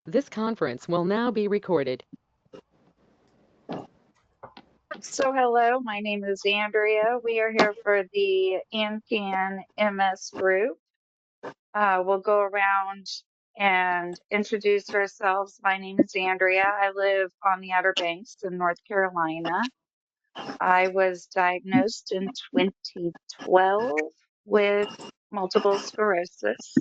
This conference will now be recorded. So hello, my name is Andrea. We are here for the AnCan MS group. We'll go around and introduce ourselves. My name is Andrea. I live on the Outer Banks in North Carolina. I was diagnosed in 2012 with multiple sclerosis,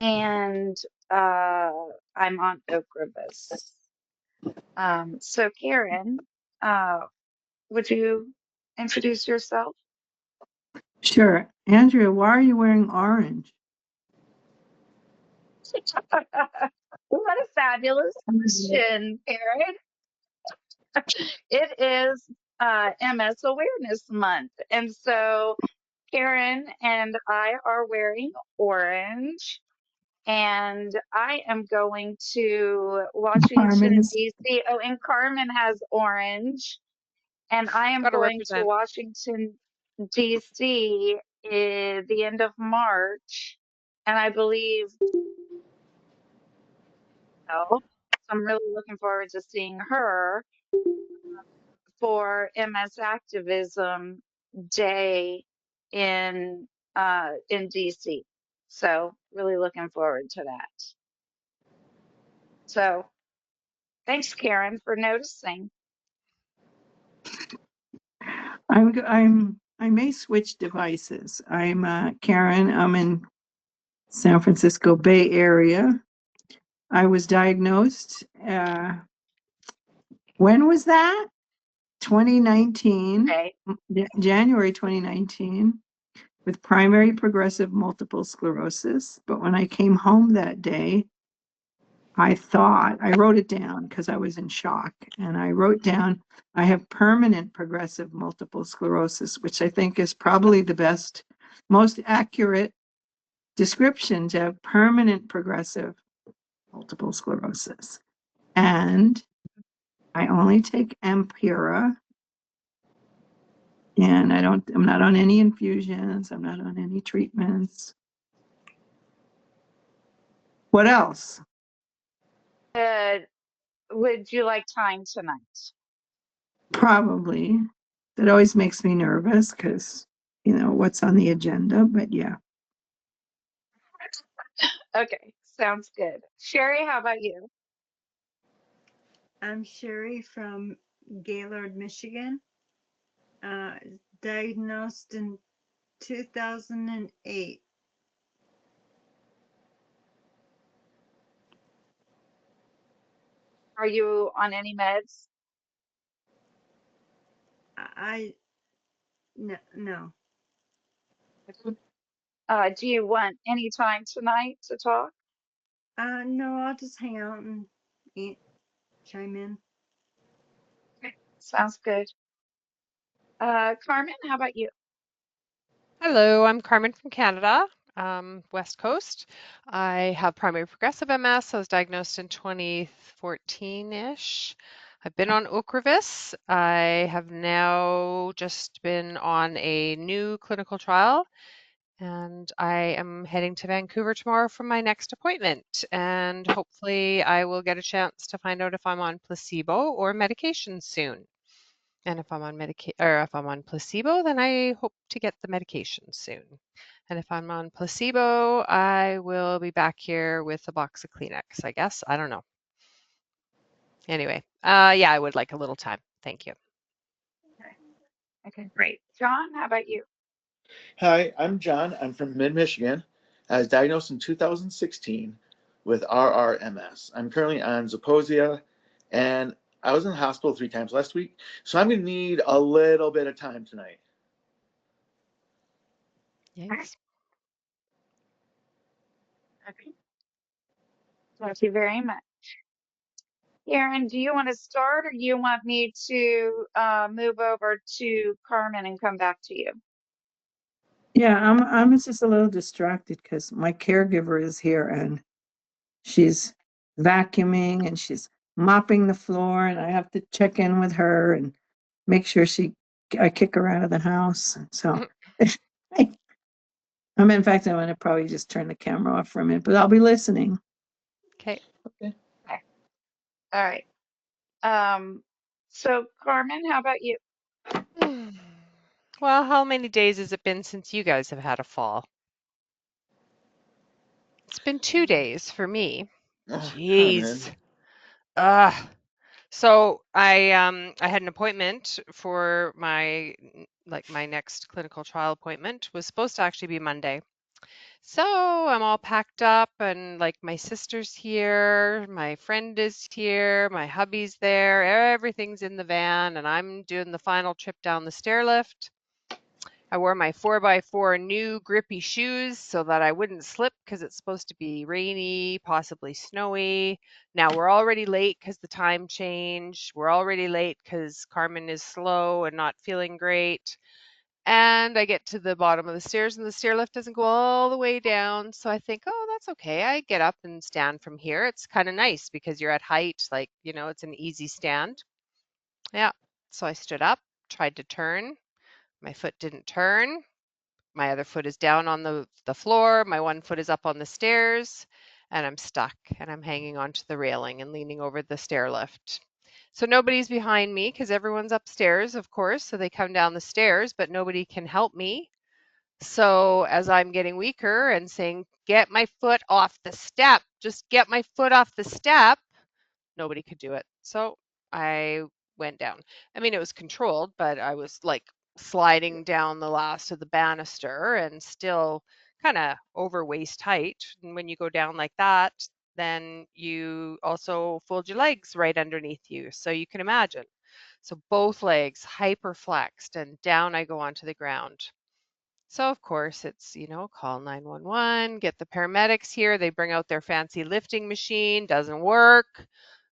and I'm on Ocrevus. So Karen, uh, would you introduce yourself? Sure. Andrea, why are you wearing orange? What a fabulous question, Karen. It is MS Awareness Month. And so Karen and I are wearing orange. And I am going to Carmen Washington, is. D.C. Oh, and Carmen has orange. And I am Gotta going to represent. Washington, D.C. at the end of March. And I believe so. I'm really looking forward to seeing her for MS Activism Day in DC. So really looking forward to that. So thanks, Karen, for noticing. I may switch devices. I'm Karen. I'm in San Francisco Bay Area. I was diagnosed. When was that? 2019, Okay. January 2019, with primary progressive multiple sclerosis. But when I came home that day, I wrote it down because I was in shock. And I wrote down, I have permanent progressive multiple sclerosis, which I think is probably the best, most accurate description to have permanent progressive multiple sclerosis. And I only take Ampera. And I'm not on any infusions. I'm not on any treatments. What else? Would you like time tonight? Probably. That always makes me nervous because, what's on the agenda, but yeah. Okay, sounds good. Sherry, how about you? I'm Sherry from Gaylord, Michigan. Diagnosed in 2008. Are you on any meds? No. Do you want any time tonight to talk? No, I'll just hang out and eat, chime in. Okay, sounds good. Carmen, how about you? Hello, I'm Carmen from Canada, West Coast. I have primary progressive MS. I was diagnosed in 2014-ish. I've been on Ocrevus. I have now just been on a new clinical trial, and I am heading to Vancouver tomorrow for my next appointment. And hopefully, I will get a chance to find out if I'm on placebo or medication soon. And if I'm on if I'm on placebo, then I hope to get the medication soon. And if I'm on placebo, I will be back here with a box of Kleenex, I guess. I don't know. Anyway, yeah, I would like a little time. Thank you. Okay, great. John, how about you? Hi, I'm John. I'm from mid-Michigan. I was diagnosed in 2016 with RRMS. I'm currently on Zeposia, and I was in the hospital 3 times last week, so I'm going to need a little bit of time tonight. Yes. Okay. Thank you very much. Karen, do you want to start or do you want me to move over to Carmen and come back to you? Yeah, I'm just a little distracted because my caregiver is here and she's vacuuming and she's mopping the floor and I have to check in with her and make sure I kick her out of the house. So in fact, I'm going to probably just turn the camera off for a minute, but I'll be listening. Okay. Okay. All right. So Carmen, how about you? Well, how many days has it been since you guys have had a fall? It's been 2 days for me. Oh, Carmen. Jeez. Ugh. So I had an appointment for my next clinical trial appointment was supposed to actually be Monday. So I'm all packed up and like my sister's here, my friend is here, my hubby's there, everything's in the van, and I'm doing the final trip down the stair lift. I wore my 4x4 new grippy shoes so that I wouldn't slip because it's supposed to be rainy, possibly snowy. Now we're already late because the time change. We're already late because Carmen is slow and not feeling great. And I get to the bottom of the stairs and the stair lift doesn't go all the way down. So I think, oh, that's okay. I get up and stand from here. It's kind of nice because you're at height, like, it's an easy stand. Yeah. So I stood up, tried to turn. My foot didn't turn. My other foot is down on the floor. My one foot is up on the stairs, and I'm stuck and I'm hanging onto the railing and leaning over the stair lift. So nobody's behind me because everyone's upstairs, of course. So they come down the stairs, but nobody can help me. So as I'm getting weaker and saying, get my foot off the step, just get my foot off the step, nobody could do it. So I went down. I mean, it was controlled, but I was like sliding down the last of the banister and still kind of over waist height. And when you go down like that, then you also fold your legs right underneath you. So you can imagine. So both legs hyperflexed and down I go onto the ground. So of course it's, call 911, get the paramedics here. They bring out their fancy lifting machine, doesn't work.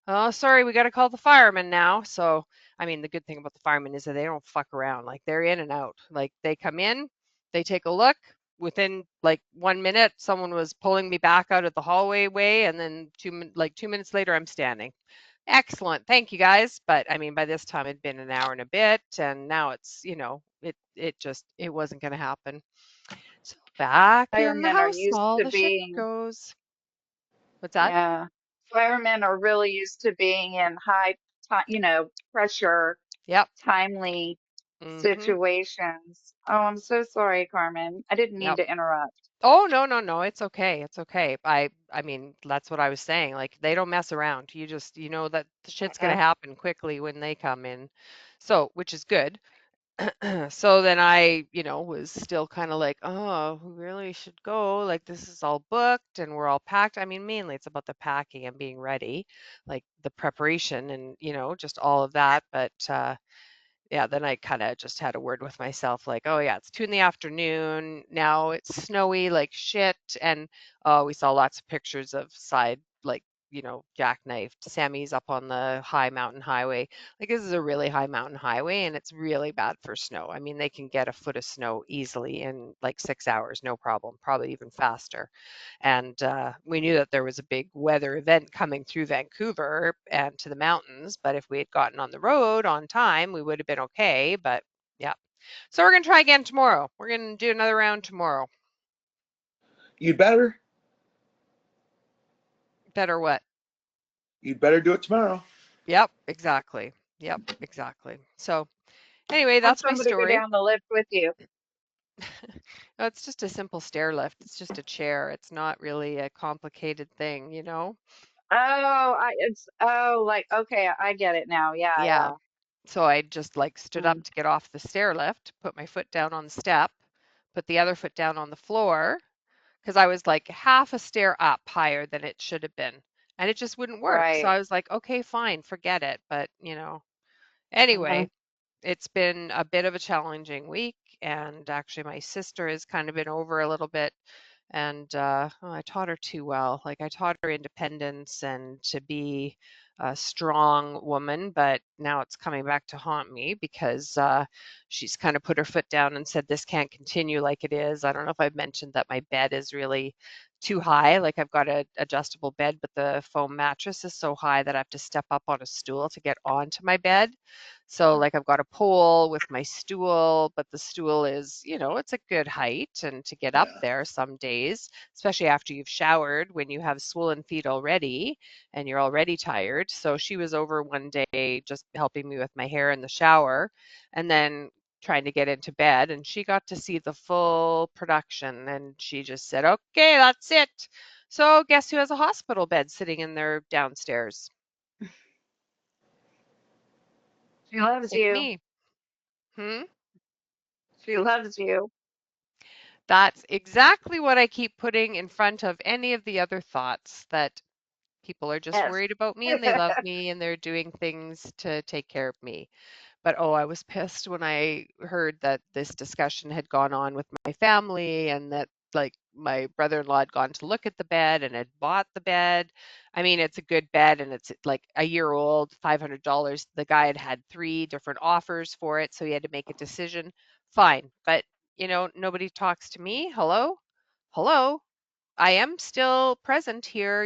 Oh, sorry, we got to call the firemen now. So, I mean, the good thing about the firemen is that they don't fuck around. Like they're in and out. Like they come in, they take a look. Within like 1 minute, someone was pulling me back out of the hallway way, and then 2 minutes later, I'm standing. Excellent, thank you guys. But I mean, by this time it'd been an hour and a bit, and now it's, it wasn't going to happen. So back in the Firemen are house, used all to the shit being, goes. What's that? yeah, firemen are really used to being in high, pressure, Yep. timely Mm-hmm. situations. Oh, I'm so sorry, Carmen. I didn't mean Yep. to interrupt. Oh, no, no, no. It's okay. It's okay. I mean, that's what I was saying. Like they don't mess around. You just, that the shit's gonna Uh-uh. happen quickly when they come in. So, which is good. So then I, was still kind of like, oh, we really should go. Like this is all booked and we're all packed. I mean, mainly it's about the packing and being ready, like the preparation and, just all of that. But yeah, then I kind of just had a word with myself like, oh yeah, it's 2 in the afternoon. Now it's snowy like shit. And we saw lots of pictures of like, jackknifed. Sammy's up on the high mountain highway. Like this is a really high mountain highway and it's really bad for snow. I mean, they can get a foot of snow easily in like 6 hours, no problem, probably even faster. And we knew that there was a big weather event coming through Vancouver and to the mountains. But if we had gotten on the road on time, we would have been okay. But yeah. So we're going to try again tomorrow. We're going to do another round tomorrow. You'd better. Better what? You'd better do it tomorrow. Yep, exactly. Yep, exactly. So anyway, Want that's my somebody to go story. down the lift with you. No, it's just a simple stair lift. It's just a chair. It's not really a complicated thing. Like, okay, I get it now. Yeah, Yeah. yeah. So I just like stood up Mm, to get off the stair lift, put my foot down on the step, put the other foot down on the floor because I was like half a stair up higher than it should have been. And it just wouldn't work. So right. I was like, okay, fine, forget it. But, Uh-huh. anyway, it's been a bit of a challenging week. And actually, my sister has kind of been over a little bit and I taught her too well. Like I taught her independence and to be a strong woman, but now it's coming back to haunt me because she's kind of put her foot down and said this can't continue like it is. I don't know if I've mentioned that my bed is really too high. Like I've got an adjustable bed, but the foam mattress is so high that I have to step up on a stool to get onto my bed. So like I've got a pole with my stool, but the stool is, it's a good height and to get up Yeah. there some days, especially after you've showered when you have swollen feet already and you're already tired. So she was over one day just helping me with my hair in the shower and then trying to get into bed and she got to see the full production and she just said, "Okay, that's it." So guess who has a hospital bed sitting in their downstairs? She loves Like you. me. Hmm? She loves you. That's exactly what I keep putting in front of any of the other thoughts that people are just Yes. worried about me and they love me and they're doing things to take care of me. But oh, I was pissed when I heard that this discussion had gone on with my family and that like my brother-in-law had gone to look at the bed and had bought the bed. I mean, it's a good bed and it's like a year old, $500. The guy had had three different offers for it, so he had to make a decision. Fine, but nobody talks to me. Hello? Hello? I am still present here.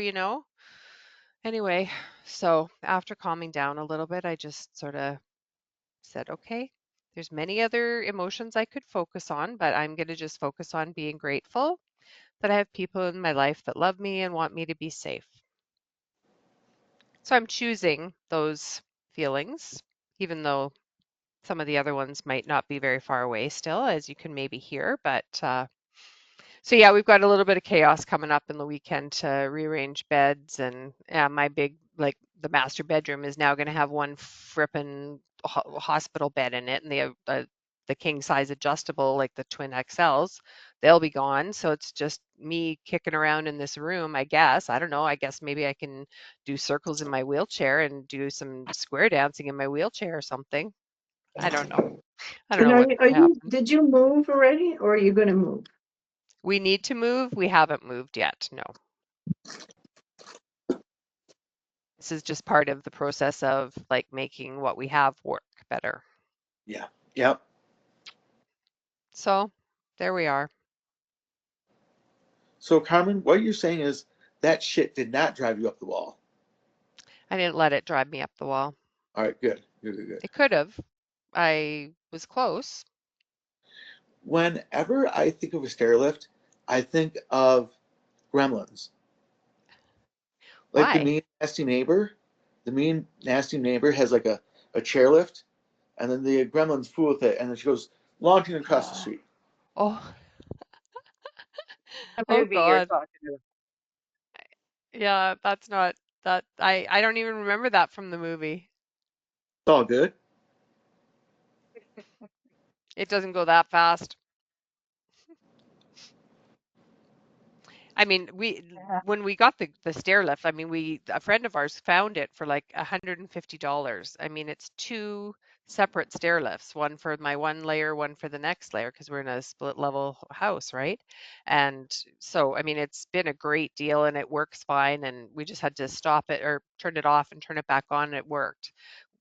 Anyway, so after calming down a little bit, I just sort of said, okay, there's many other emotions I could focus on, but I'm going to just focus on being grateful that I have people in my life that love me and want me to be safe. So I'm choosing those feelings, even though some of the other ones might not be very far away still, as you can maybe hear. But so yeah, we've got a little bit of chaos coming up in the weekend to rearrange beds, and my big like the master bedroom is now going to have one frippin' hospital bed in it, and the king size adjustable like the twin XLs, they'll be gone. So it's just me kicking around in this room, I guess. I don't know. I guess maybe I can do circles in my wheelchair and do some square dancing in my wheelchair or something. I don't know. I don't And know what's going to happen. did you move already or are you going to move? We need to move. We haven't moved yet. No. This is just part of the process of like making what we have work better. Yeah. Yep. So there we are. So, Carmen, what you're saying is that shit did not drive you up the wall. I didn't let it drive me up the wall. All right, good. Good, good, good. It could have. I was close. Whenever I think of a stair lift, I think of Gremlins. Like the Why? mean nasty neighbor. The mean nasty neighbor has like a chairlift, and then the Gremlins fool with it, and then she goes launching across the street. Oh, The oh movie you're God. talking about. Yeah, that's not that I don't even remember that from the movie. It's all good. It doesn't go that fast. I mean, Yeah. when we got the stair lift, I mean, a friend of ours found it for like $150. I mean, it's two separate stair lifts, one for my one layer, one for the next layer, because we're in a split level house, right? And so, I mean, it's been a great deal and it works fine. And we just had to stop it or turn it off and turn it back on, and it worked.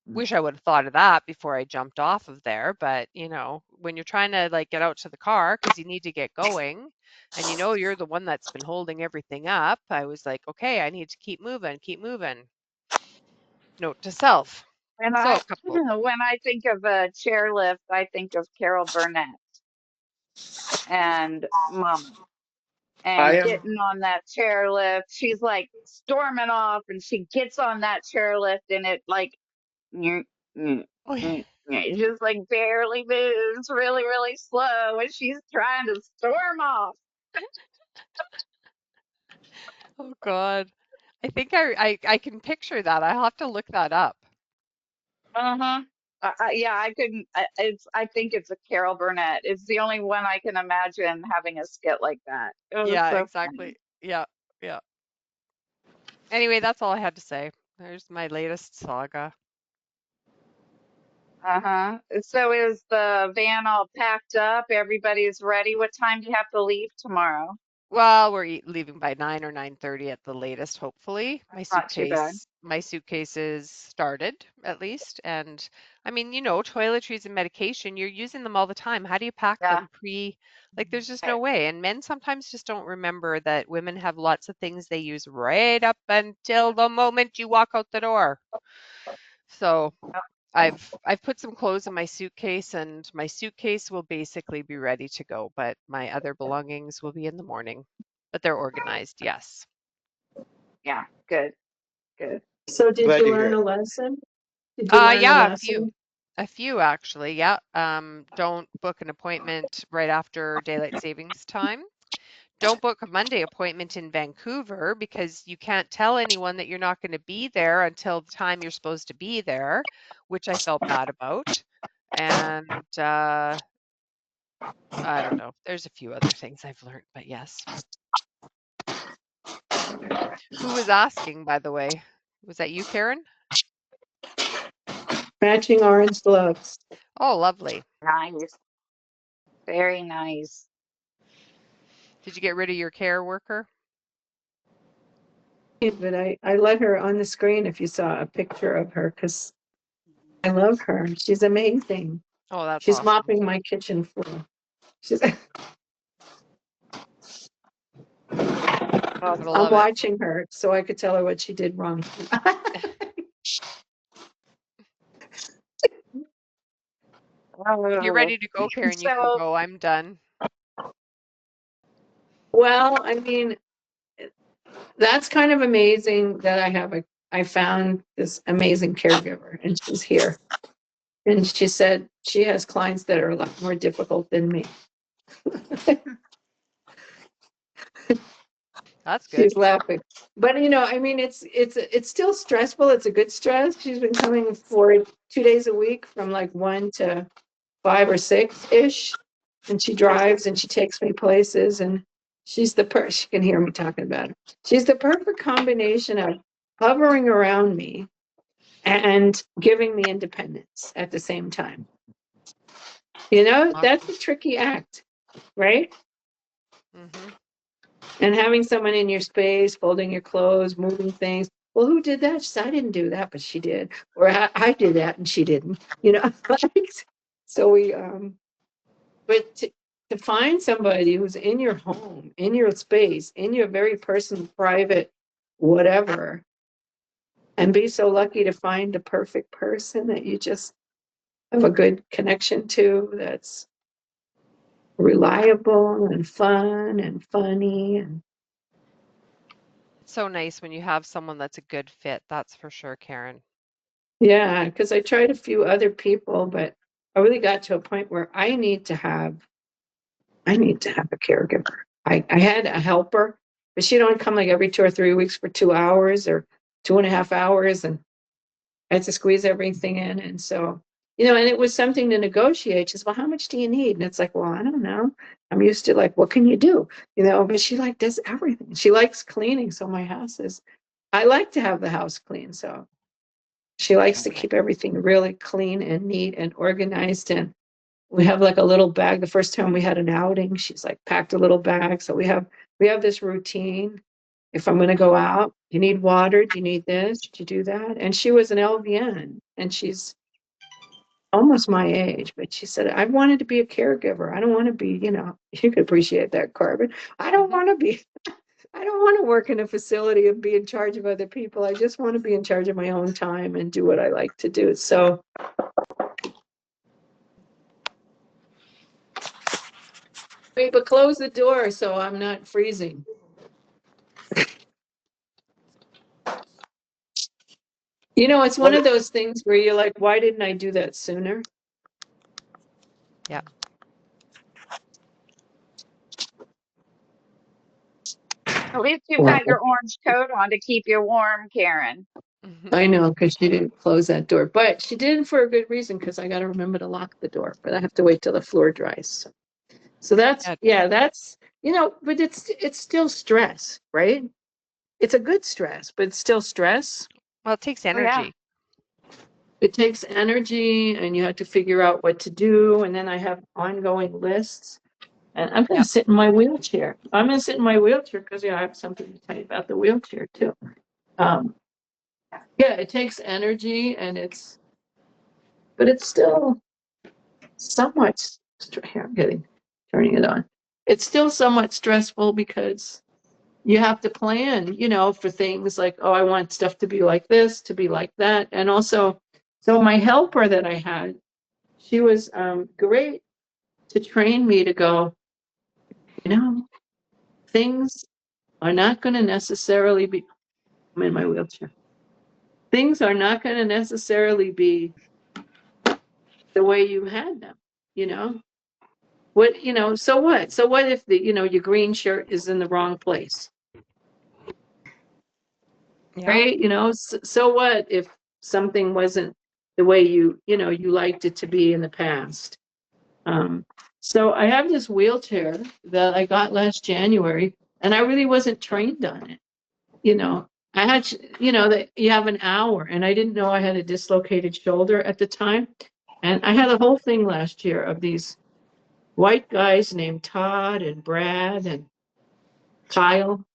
Mm. Wish I would have thought of that before I jumped off of there, but when you're trying to like get out to the car because you need to get going and you're the one that's been holding everything up, I was like, okay, I need to keep moving, keep moving. Note to self. And So, I, a couple. when I think of a chairlift, I think of Carol Burnett and Mama I and am. getting on that chairlift. She's like storming off and she gets on that chairlift and it like, mm, mm, Oh, yeah. it just like barely moves really, really slow and she's trying to storm off. Oh God. I think I can picture that. I'll have to look that up. Uh-huh. Yeah, I couldn't. I think it's a Carol Burnett. It's the only one I can imagine having a skit like that. It was Yeah, so exactly. funny. Yeah, yeah. Anyway, that's all I had to say. There's my latest saga. Uh-huh. So is the van all packed up? Everybody's ready? What time do you have to leave tomorrow? Well, we're leaving by 9 or 9:30 at the latest, hopefully. That's not too bad. My suitcase is started at least. And I mean, you know, toiletries and medication, you're using them all the time. How do you pack Yeah. them like there's just no way. And men sometimes just don't remember that women have lots of things they use right up until the moment you walk out the door. So I've put some clothes in my suitcase and my suitcase will basically be ready to go, but my other belongings will be in the morning. But they're organized, yes. Yeah. Good. Good. So did Glad you to hear learn it. a lesson? Did you learn a Yeah, a few. lesson? A few actually, yeah. Don't book an appointment right after daylight savings time. Don't book a Monday appointment in Vancouver because you can't tell anyone that you're not going to be there until the time you're supposed to be there, which I felt bad about. And I don't know. There's a few other things I've learned, but yes. Who was asking, by the way? Was that you, Karen? Matching orange gloves. Oh, lovely. Nice. Very nice. Did you get rid of your care worker? But I let her on the screen if you saw a picture of her because I love her. She's amazing. Oh, that's She's awesome. mopping my kitchen floor. She's Gotta I'm love it. watching her so I could tell her what she did wrong. If you're Oh, ready to go, Karen, you can so go. I'm done. Well, I mean, that's kind of amazing that I found this amazing caregiver and she's here. And she said she has clients that are a lot more difficult than me. That's good. She's laughing. But you know, I mean, it's still stressful. It's a good stress. She's been coming for 2 days a week from like 1 to 5 or 6 ish. And she drives and she takes me places and she can hear me talking about her. She's the perfect combination of hovering around me and giving me independence at the same time. You know, that's a tricky act, right? Mm-hmm. And having someone in your space, folding your clothes, moving things. Well, who did that? She said, I didn't do that, but she did. Or I did that and she didn't. You know, so but to find somebody who's in your home, in your space, in your very personal, private, whatever, and be so lucky to find the perfect person that you just have a good connection to, that's reliable and fun and funny and It's so nice when you have someone that's a good fit. That's for sure, Karen. yeah, because I tried a few other people, but I really got to a point where I need to have a caregiver. I had a helper, but she'd only come like every 2 or 3 weeks for 2 hours or 2.5 hours, and I had to squeeze everything in. And so, you know, and it was something to negotiate. She says, well, how much do you need? And it's like, well, I don't know. I'm used to like, what can you do? You know, but she like does everything. She likes cleaning. So my house is, I like to have the house clean. So she likes to Nice. keep everything really clean and neat and organized. And we have like a little bag. The first time we had an outing, she's like packed a little bag. So we have this routine. If I'm going to go out, you need water, do you need this, do you do that? And she was an LVN and she's almost my age, but she said, I wanted to be a caregiver. I don't want to be, you know, you could appreciate that, Carmen. I don't Mm-hmm. want to be, I don't want to work in a facility and be in charge of other people. I just want to be in charge of my own time and do what I like to do. So, wait, but close the door so I'm not freezing. You know, it's one of those things where you're like, why didn't I do that sooner? Yeah. at least you've Well, got your orange coat on to keep you warm, Karen. Mm-hmm. I know because she didn't close that door, but she did it for a good reason because I got to remember to lock the door, but I have to wait till the floor dries. So that's, Yeah. yeah, that's, you know, but it's still stress, right? It's a good stress, but it's still stress. Well, it takes Oh yeah. energy. It takes energy and you have to figure out what to do. And then I have ongoing lists. And I'm going Yep. to sit in my wheelchair. I'm going to sit in my wheelchair because I have something to tell you about the wheelchair too. Um, yeah, it takes energy but it's still somewhat, here, I'm turning it on. It's still somewhat stressful because you have to plan, for things like, oh, I want stuff to be like this, to be like that. And also, so my helper that I had, she was great to train me to go, things are not going to necessarily be, I'm in my wheelchair. Things are not going to necessarily be the way you had them, you know? So what? So what if your green shirt is in the wrong place, Yeah. right? So what if something wasn't the way you liked it to be in the past? So I have this wheelchair that I got last January, and I really wasn't trained on it. I had, that you have an hour, and I didn't know I had a dislocated shoulder at the time. And I had a whole thing last year of these white guys named Todd and Brad and Kyle,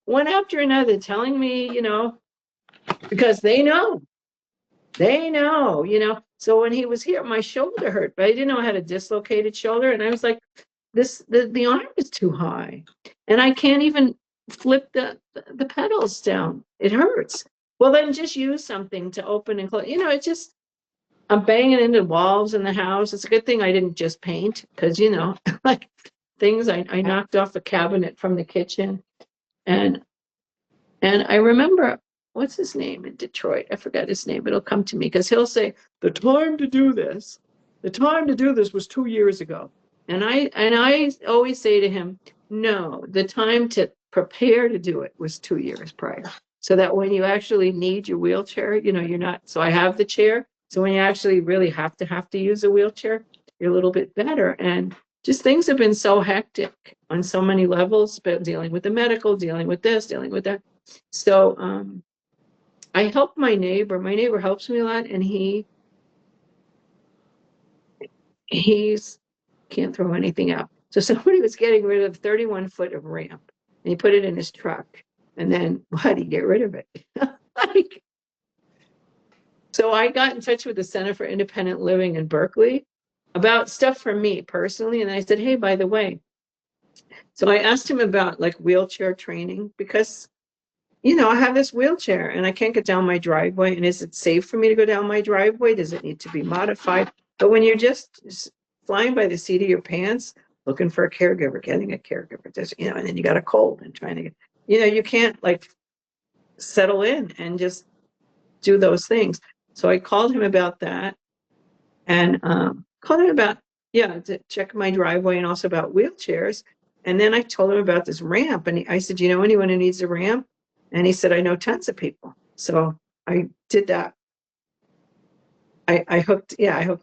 one after another telling me, because they know. So when he was here, my shoulder hurt, but I didn't know I had a dislocated shoulder. And I was like, the arm is too high. And I can't even flip the pedals down. It hurts. Well, then just use something to open and close. I'm banging into walls in the house. It's a good thing I didn't just paint because, like things I knocked off a cabinet from the kitchen. And I remember, what's his name in Detroit? I forgot his name. It'll come to me because he'll say, the time to do this was 2 years ago. And I always say to him, no, the time to prepare to do it was 2 years prior. So that when you actually need your wheelchair, you're not, so I have the chair. So when you actually really have to use a wheelchair, you're a little bit better. And just things have been so hectic on so many levels, but dealing with the medical, dealing with this, dealing with that. So I help my neighbor. My neighbor helps me a lot, and he's can't throw anything out. So somebody was getting rid of 31 foot of ramp, and he put it in his truck. And then what? He get rid of it. So I got in touch with the Center for Independent Living in Berkeley about stuff for me personally, and I said, hey, by the way. So I asked him about like wheelchair training because I have this wheelchair and I can't get down my driveway. And is it safe for me to go down my driveway? Does it need to be modified? But when you're just flying by the seat of your pants, looking for a caregiver, getting a caregiver, and then you got a cold and trying to get, you can't like settle in and just do those things. So I called him about that and called him about, to check my driveway and also about wheelchairs. And then I told him about this ramp. And I said, anyone who needs a ramp? And he said, I know tons of people. So I did that. I hooked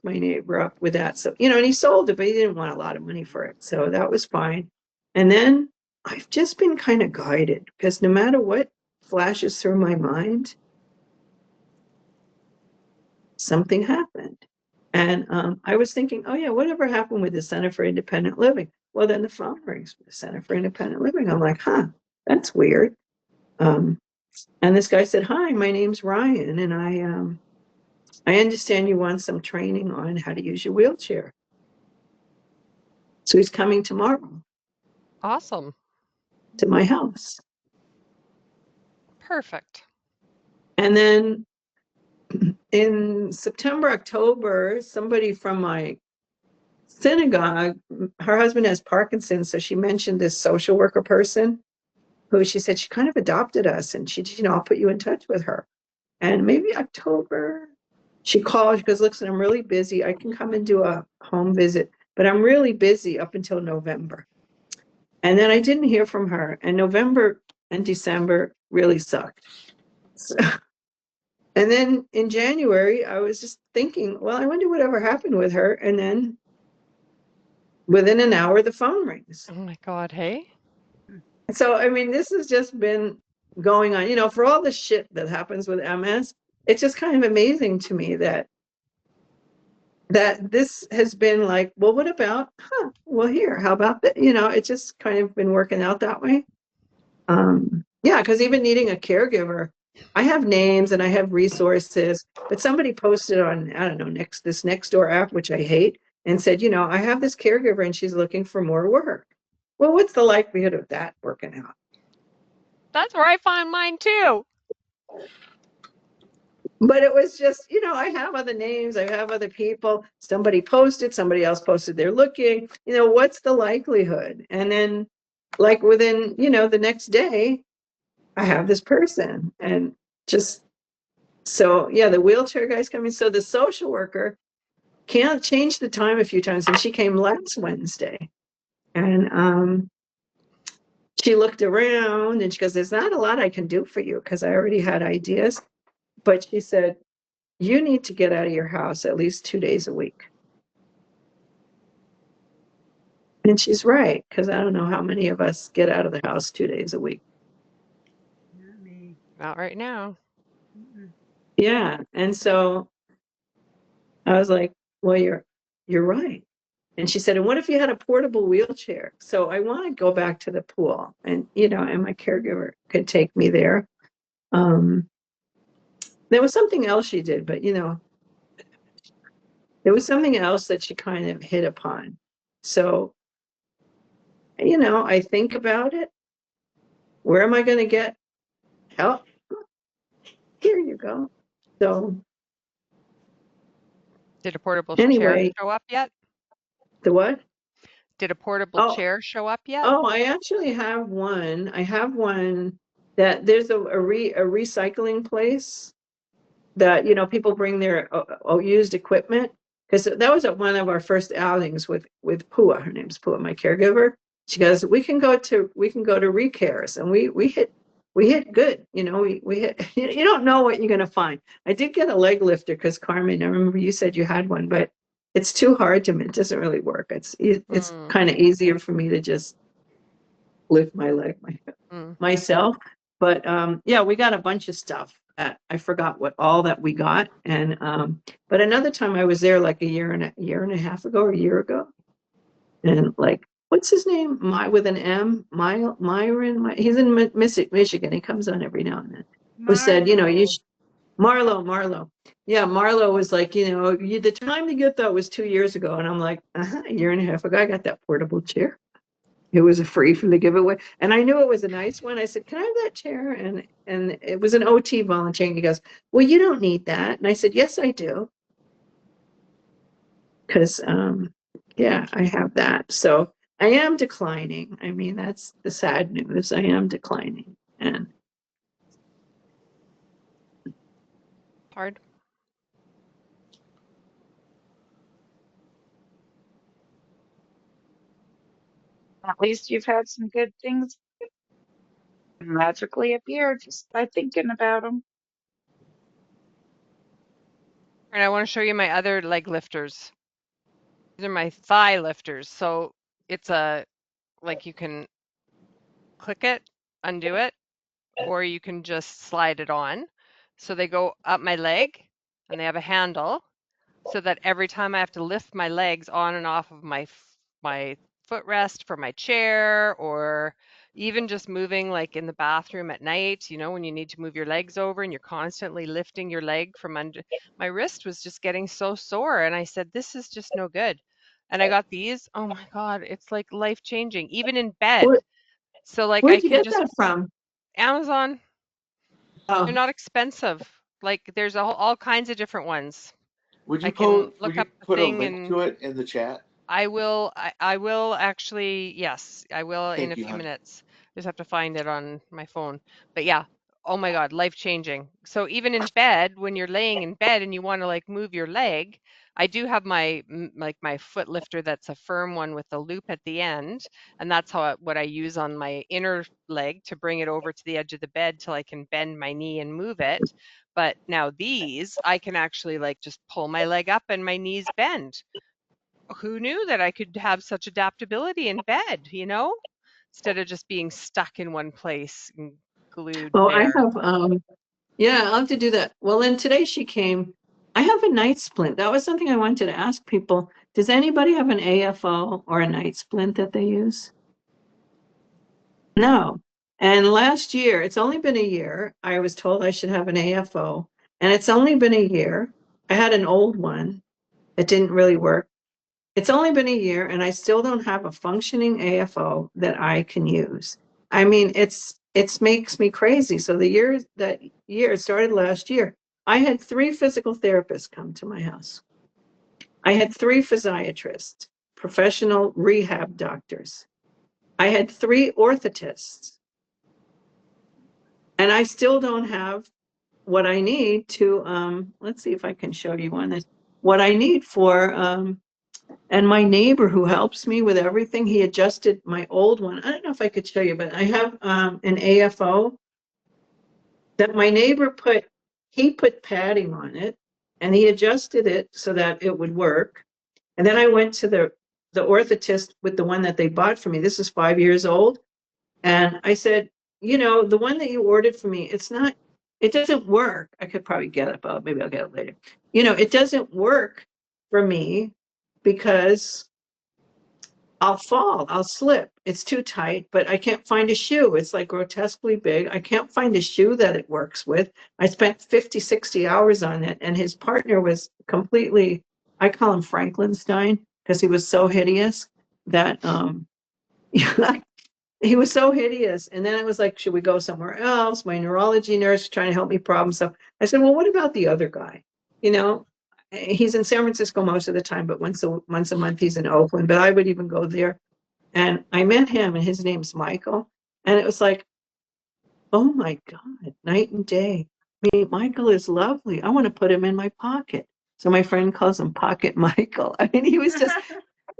my neighbor up with that. So, and he sold it, but he didn't want a lot of money for it. So that was fine. And then I've just been kind of guided because no matter what flashes through my mind, something happened. And I was thinking, oh yeah, whatever happened with the Center for Independent Living? Well, then the phone rings for the Center for Independent Living. I'm like, that's weird. And this guy said, hi, my name's Ryan, and I understand you want some training on how to use your wheelchair. So he's coming tomorrow Awesome. to my house. Perfect. And then in September, October, somebody from my synagogue, her husband has Parkinson's, so she mentioned this social worker person who she said she kind of adopted us, and she, I'll put you in touch with her. And maybe October, she called, she goes, listen, I'm really busy. I can come and do a home visit, but I'm really busy up until November. And then I didn't hear from her, and November and December really sucked. So, and then in January, I was just thinking, well, I wonder whatever happened with her. And then within an hour, the phone rings. Oh my God, hey? So, I mean, this has just been going on, for all the shit that happens with MS, it's just kind of amazing to me that that this has been like, well, what about, well, here, how about that? It's just kind of been working out that way. Yeah, because even needing a caregiver, I have names and I have resources, but somebody posted on, I don't know, this Nextdoor app, which I hate, and said, I have this caregiver and she's looking for more work. Well, what's the likelihood of that working out? That's where I find mine too. But it was just, I have other names, I have other people. Somebody posted, somebody else posted they're looking. What's the likelihood? And then, like within, the next day, I have this person, and just so yeah, the wheelchair guy's coming. So the social worker can't change the time a few times, and she came last Wednesday, and she looked around and she goes, "There's not a lot I can do for you because I already had ideas," but she said, "You need to get out of your house at least 2 days a week." And she's right, because I don't know how many of us get out of the house 2 days a week. Not me. Not right now. Mm-mm. Yeah. And so I was like, well, you're right. And she said, and what if you had a portable wheelchair? So I want to go back to the pool, and and my caregiver could take me there. Um, there was something else she did, but there was something else that she kind of hit upon. So, I think about it. Where am I going to get help? Here you go. So Did a portable chair anyway, show up yet? the what? Did a portable Oh, chair show up yet? oh, I actually have one. I have one that there's a recycling place that people bring their used equipment, because that was at one of our first outings with Pua. Her name's Pua, my caregiver. She goes, we can go to Recares, and we hit good. We hit. You don't know what you're gonna find. I did get a leg lifter because Carmen, I remember you said you had one, but it's too hard to. It doesn't really work. It's kind of easier for me to just lift my leg myself. But yeah, we got a bunch of stuff. I forgot what all that we got. And but another time I was there like a year and a half ago, or a year ago, and like, what's his name? With an M, Myron. He's in Michigan. He comes on every now and then. Who said, Marlo. Marlo. Yeah, Marlo was like, the time to get that was 2 years ago. And I'm like, a year and a half ago, I got that portable chair. It was a free from the giveaway, and I knew it was a nice one. I said, "Can I have that chair?" And it was an OT volunteer. And he goes, "Well, you don't need that." And I said, "Yes, I do, because yeah, I have that." So I am declining. I mean, that's the sad news. I am declining, and Hard. At least you've had some good things magically appear just by thinking about them. And I want to show you my other leg lifters. These are my thigh lifters. So it's like you can click it, undo it, or you can just slide it on. So they go up my leg and they have a handle so that every time I have to lift my legs on and off of my footrest for my chair, or even just moving like in the bathroom at night, when you need to move your legs over and you're constantly lifting your leg from under. My wrist was just getting so sore, and I said, this is just no good. And I got these. Oh my God, it's like life changing, even in bed. where, So like I where'd you can get just that from? Amazon, they're Oh, not expensive. Like there's all kinds of different ones. Would I you can would look you up the put a thing link and to it in the chat? I will actually, yes, I will in a Thank you, few hon. minutes. Just have to find it on my phone. But yeah, oh my God, life changing. So even in bed, when you're laying in bed and you want to like move your leg, I do have like my foot lifter that's a firm one with a loop at the end, and that's what I use on my inner leg to bring it over to the edge of the bed till I can bend my knee and move it. But now these, I can actually like just pull my leg up and my knees bend. Who knew that I could have such adaptability in bed, instead of just being stuck in one place and glued oh, I there. have. Yeah, I'll have to do that. Well, then today she came. I have a night splint. That was something I wanted to ask people. Does anybody have an AFO or a night splint that they use? No. And last year, it's only been a year. I was told I should have an AFO, and it's only been a year. I had an old one. It didn't really work. It's only been a year, and I still don't have a functioning AFO that I can use. I mean, it makes me crazy. So that year, it started last year. I had 3 physical therapists come to my house. I had 3 physiatrists, professional rehab doctors. I had 3 orthotists, and I still don't have what I need to, let's see if I can show you on this, what I need for, and my neighbor who helps me with everything, he adjusted my old one. I don't know if I could show you, but I have an AFO that my neighbor he put padding on it, and he adjusted it so that it would work. And then I went to the orthotist with the one that they bought for me. This is 5 years old. And I said, the one that you ordered for me, it doesn't work. I could probably get it, but maybe I'll get it later. It doesn't work for me because I'll fall, I'll slip. It's too tight, but I can't find a shoe. It's like grotesquely big. I can't find a shoe that it works with. I spent 50, 60 hours on it, and his partner was completely, I call him Frankenstein because he was so hideous that he was so hideous. And then I was like, should we go somewhere else? My neurology nurse trying to help me problem solve. I said, well, what about the other guy? He's in San Francisco most of the time, but once a month he's in Oakland. But I would even go there. And I met him, and his name's Michael. And it was like, oh my God, night and day. I mean, Michael is lovely. I want to put him in my pocket. So my friend calls him Pocket Michael. I mean, he was just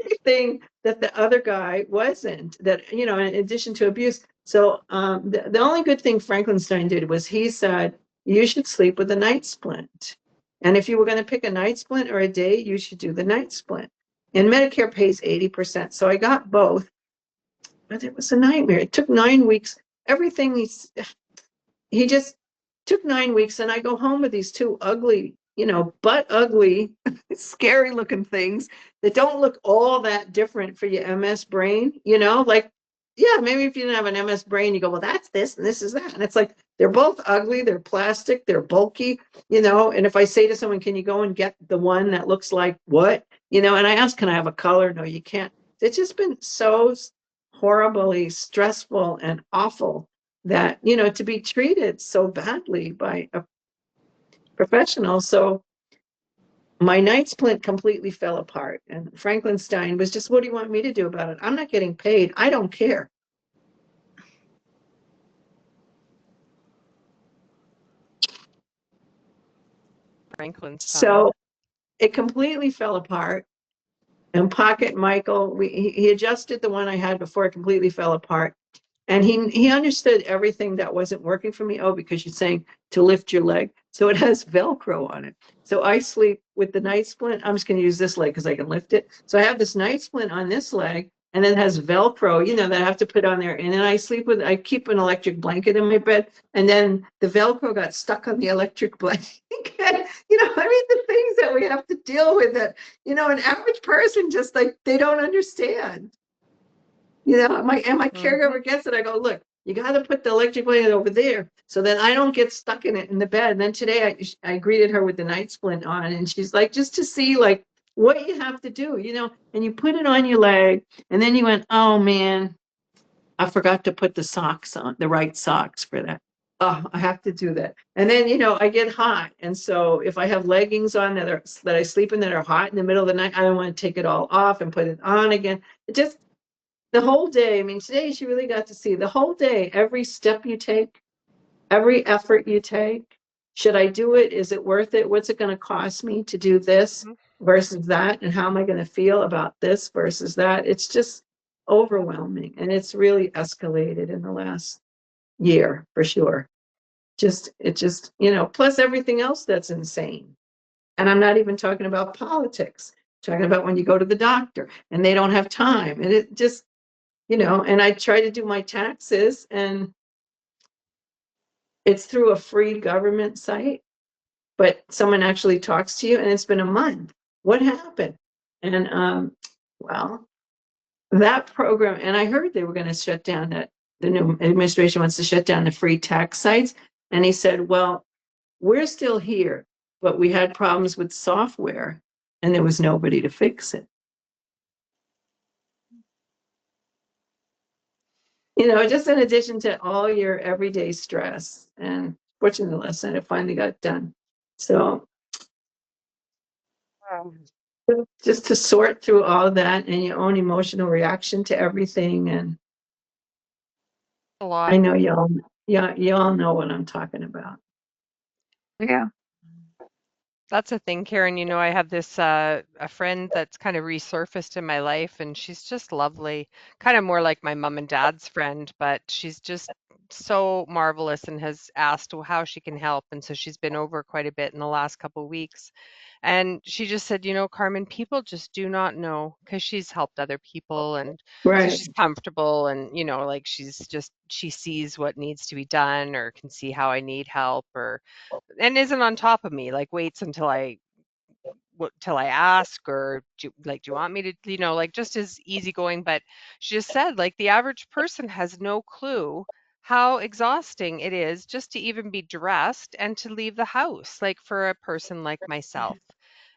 everything that the other guy wasn't, that, in addition to abuse. So the only good thing Frankenstein did was he said, you should sleep with a night splint. And if you were going to pick a night splint or a day, you should do the night splint. And Medicare pays 80%. So I got both, but it was a nightmare. It took 9 weeks. Everything he just took 9 weeks, and I go home with these 2 ugly, butt ugly, scary looking things that don't look all that different for your MS brain, like, yeah, maybe if you didn't have an MS brain, you go, well, that's this and this is that. And it's like, they're both ugly, they're plastic, they're bulky, and if I say to someone, can you go and get the one that looks like what, and I ask, can I have a color? No, you can't. It's just been so horribly stressful and awful that, to be treated so badly by a professional. So my night splint completely fell apart. And Frankenstein was just, what do you want me to do about it? I'm not getting paid. I don't care. Frankenstein. So it completely fell apart. And Pocket Michael, he adjusted the one I had before it completely fell apart. And he understood everything that wasn't working for me. Oh, because you're saying to lift your leg. So it has Velcro on it. So I sleep with the night splint. I'm just going to use this leg because I can lift it. So I have this night splint on this leg, and then it has Velcro, that I have to put on there. And then I keep an electric blanket in my bed. And then the Velcro got stuck on the electric blanket. The things that we have to deal with that, an average person just like, they don't understand. My caregiver gets it. I go, look, you got to put the electric blanket over there so that I don't get stuck in it in the bed. And then today I greeted her with the night splint on, and she's like, just to see like what you have to do, and you put it on your leg, and then you went, oh man, I forgot to put the socks on, the right socks for that. Oh, I have to do that. And then, I get hot. And so if I have leggings on that I sleep in that are hot in the middle of the night, I don't want to take it all off and put it on again. It just, the whole day, I mean, today she really got to see the whole day, every step you take, every effort you take. Should I do it? Is it worth it? What's it going to cost me to do this versus that? And how am I going to feel about this versus that? It's just overwhelming. And it's really escalated in the last year for sure. Plus everything else that's insane. And I'm not even talking about politics, I'm talking about when you go to the doctor and they don't have time. And it just, and I try to do my taxes, and it's through a free government site. but someone actually talks to you and it's been a month. What happened? And well, that program, and I heard they were going to shut down that the new administration wants to shut down the free tax sites. And he said, well, we're still here, but we had problems with software and there was nobody to fix it. Just in addition to all your everyday stress. And fortunately, last night it finally got done. So just to sort through all that and your own emotional reaction to everything. And A lot. I know y'all know what I'm talking about. Yeah. That's a thing, Karen. I have this a friend that's kind of resurfaced in my life, and she's just lovely. Kind of more like my mom and dad's friend, but she's just so marvelous and has asked how she can help. And so she's been over quite a bit in the last couple of weeks. And she just said, Carmen, people just do not know because she's helped other people. And so Right. she's comfortable and, like she sees what needs to be done or can see how I need help and isn't on top of me, like waits until till I ask or do you want me to, just as easygoing. But she just said, like, the average person has no clue how exhausting it is just to even be dressed and to leave the house, like for a person like myself.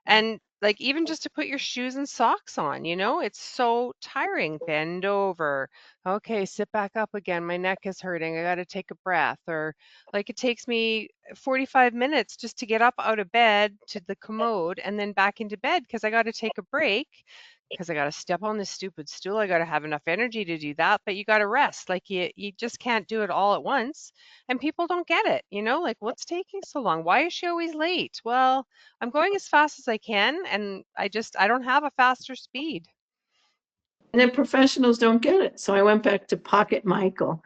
And like even just to put your shoes and socks on, it's so tiring. Bend over. Okay, sit back up again. My neck is hurting. I got to take a breath. Or like it takes me 45 minutes just to get up out of bed to the commode and then back into bed because I got to take a break because I got to step on this stupid stool. I got to have enough energy to do that, but you got to rest. Like you just can't do it all at once. And people don't get it, like what's taking so long? Why is she always late? Well, I'm going as fast as I can and I don't have a faster speed. And then professionals don't get it. So I went back to Pocket Michael,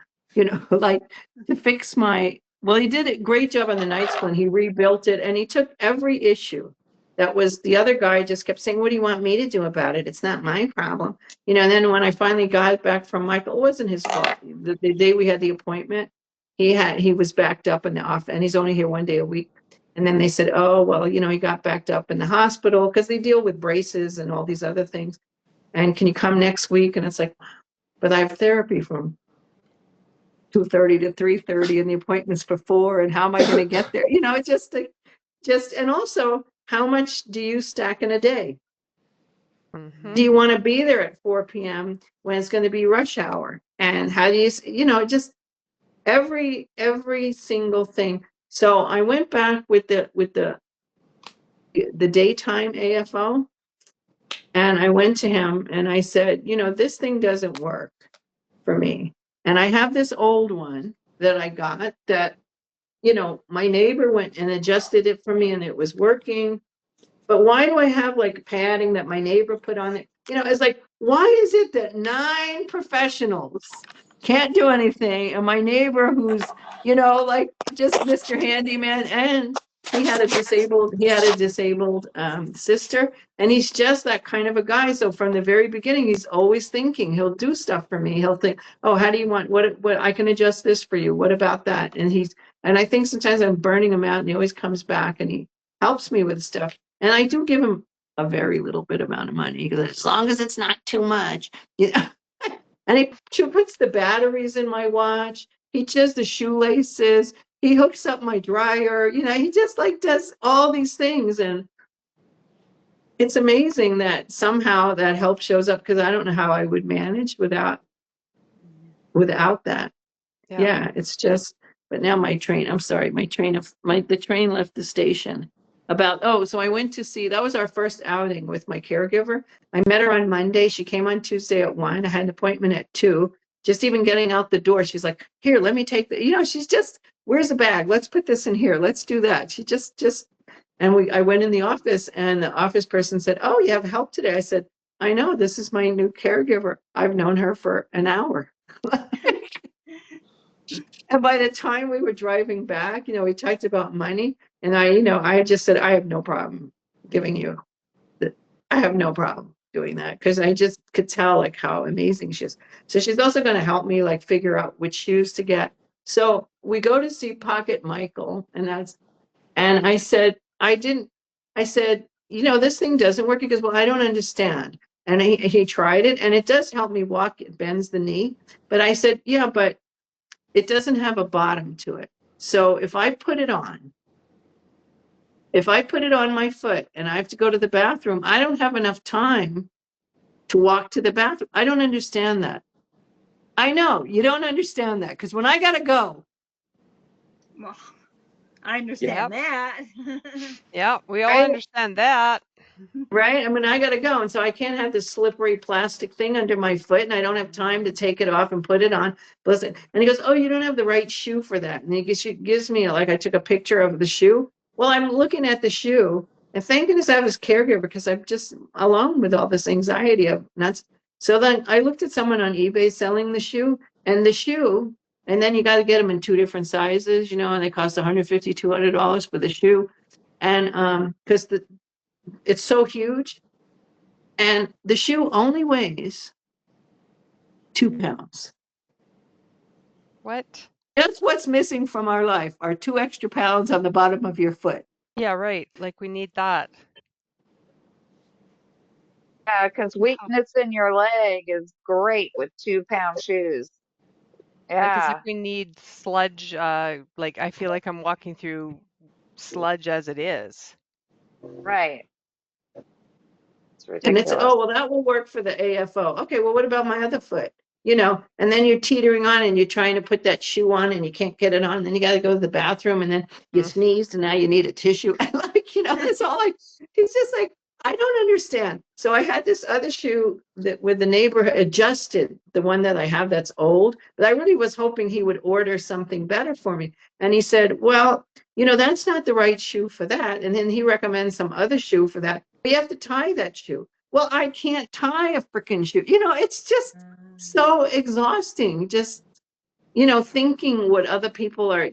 like to fix well, he did a great job on the night school and he rebuilt it and he took every issue that was the other guy just kept saying, what do you want me to do about it? It's not my problem. And then when I finally got back from Michael, it wasn't his fault. The day we had the appointment, he was backed up in the office and he's only here one day a week. And then they said, oh, well, he got backed up in the hospital because they deal with braces and all these other things. And can you come next week? And it's like, but I have therapy from 2:30 to 3:30 and the appointment's for 4. And how am I going to get there? And also, how much do you stack in a day? Do you want to be there at 4 p.m. when it's going to be rush hour? And how do just every single thing. So I went back with the daytime AFO. And I went to him and I said, this thing doesn't work for me. And I have this old one that I got that, my neighbor went and adjusted it for me and it was working. But why do I have like padding that my neighbor put on it? It's like, why is it that 9 professionals can't do anything? And my neighbor who's, like just Mr. Handyman and he had a disabled sister and he's just that kind of a guy. So from the very beginning, he's always thinking he'll do stuff for me. He'll think, oh, how do you want, what I can adjust this for you. What about that? And I think sometimes I'm burning him out and he always comes back and he helps me with stuff. And I do give him a very little bit amount of money because as long as it's not too much, And he puts the batteries in my watch. He does the shoelaces. He hooks up my dryer. He just like does all these things. And it's amazing that somehow that help shows up because I don't know how I would manage without that. Yeah, it's just, but now the train left the station so I went to see, that was our first outing with my caregiver. I met her on Monday. She came on Tuesday at 1. I had an appointment at 2. Just even getting out the door, she's like, here, let me take she's just, where's the bag? Let's put this in here. Let's do that. She just, and I went in the office and the office person said, oh, you have help today. I said, I know, this is my new caregiver. I've known her for an hour. And by the time we were driving back, we talked about money. And I just said, I have no problem giving you I have no problem doing that because I just could tell like how amazing she is. So she's also going to help me like figure out which shoes to get. So we go to see Pocket Michael and I said, I said, this thing doesn't work. He goes, well, I don't understand. And he tried it, and it does help me walk. It bends the knee. But I said, yeah, but it doesn't have a bottom to it. So if I put it on my foot and I have to go to the bathroom, I don't have enough time to walk to the bathroom. I don't understand that. I know you don't understand that, because when I gotta go, Well, I understand that. Yeah, we all right? understand that. Right? I mean, I gotta go. And so I can't have this slippery plastic thing under my foot, and I don't have time to take it off and put it on. Listen, and he goes, oh, you don't have the right shoe for that. And he gives me, like, I took a picture of the shoe. Well, I'm looking at the shoe, and thank goodness I was caregiver, because I'm just alone with all this anxiety of nuts. So then I looked at someone on eBay selling the shoe, and then you got to get them in 2 different sizes, and they cost $150, $200 for the shoe. And because it's so huge, and the shoe only weighs 2 pounds. What? That's what's missing from our life, are 2 extra pounds on the bottom of your foot. Yeah, right. Like we need that. Yeah, because weakness in your leg is great with 2-pound shoes. Like as if Yeah, we need sludge, like I feel like I'm walking through sludge as it is. right. It's And it's, ridiculous. oh, well, that will work for the AFO. Okay, well, what about my other foot? And then you're teetering on, and you're trying to put that shoe on, and you can't get it on. And then you got to go to the bathroom, and then you Mm. sneezed, and now you need a tissue. And it's all like, it's just like, I don't understand. So I had this other shoe that with the neighbor adjusted, the one that I have that's old, but I really was hoping he would order something better for me. And he said, well, that's not the right shoe for that. And then he recommends some other shoe for that. But you have to tie that shoe. Well, I can't tie a freaking shoe. It's just so exhausting. Just, thinking what other people are,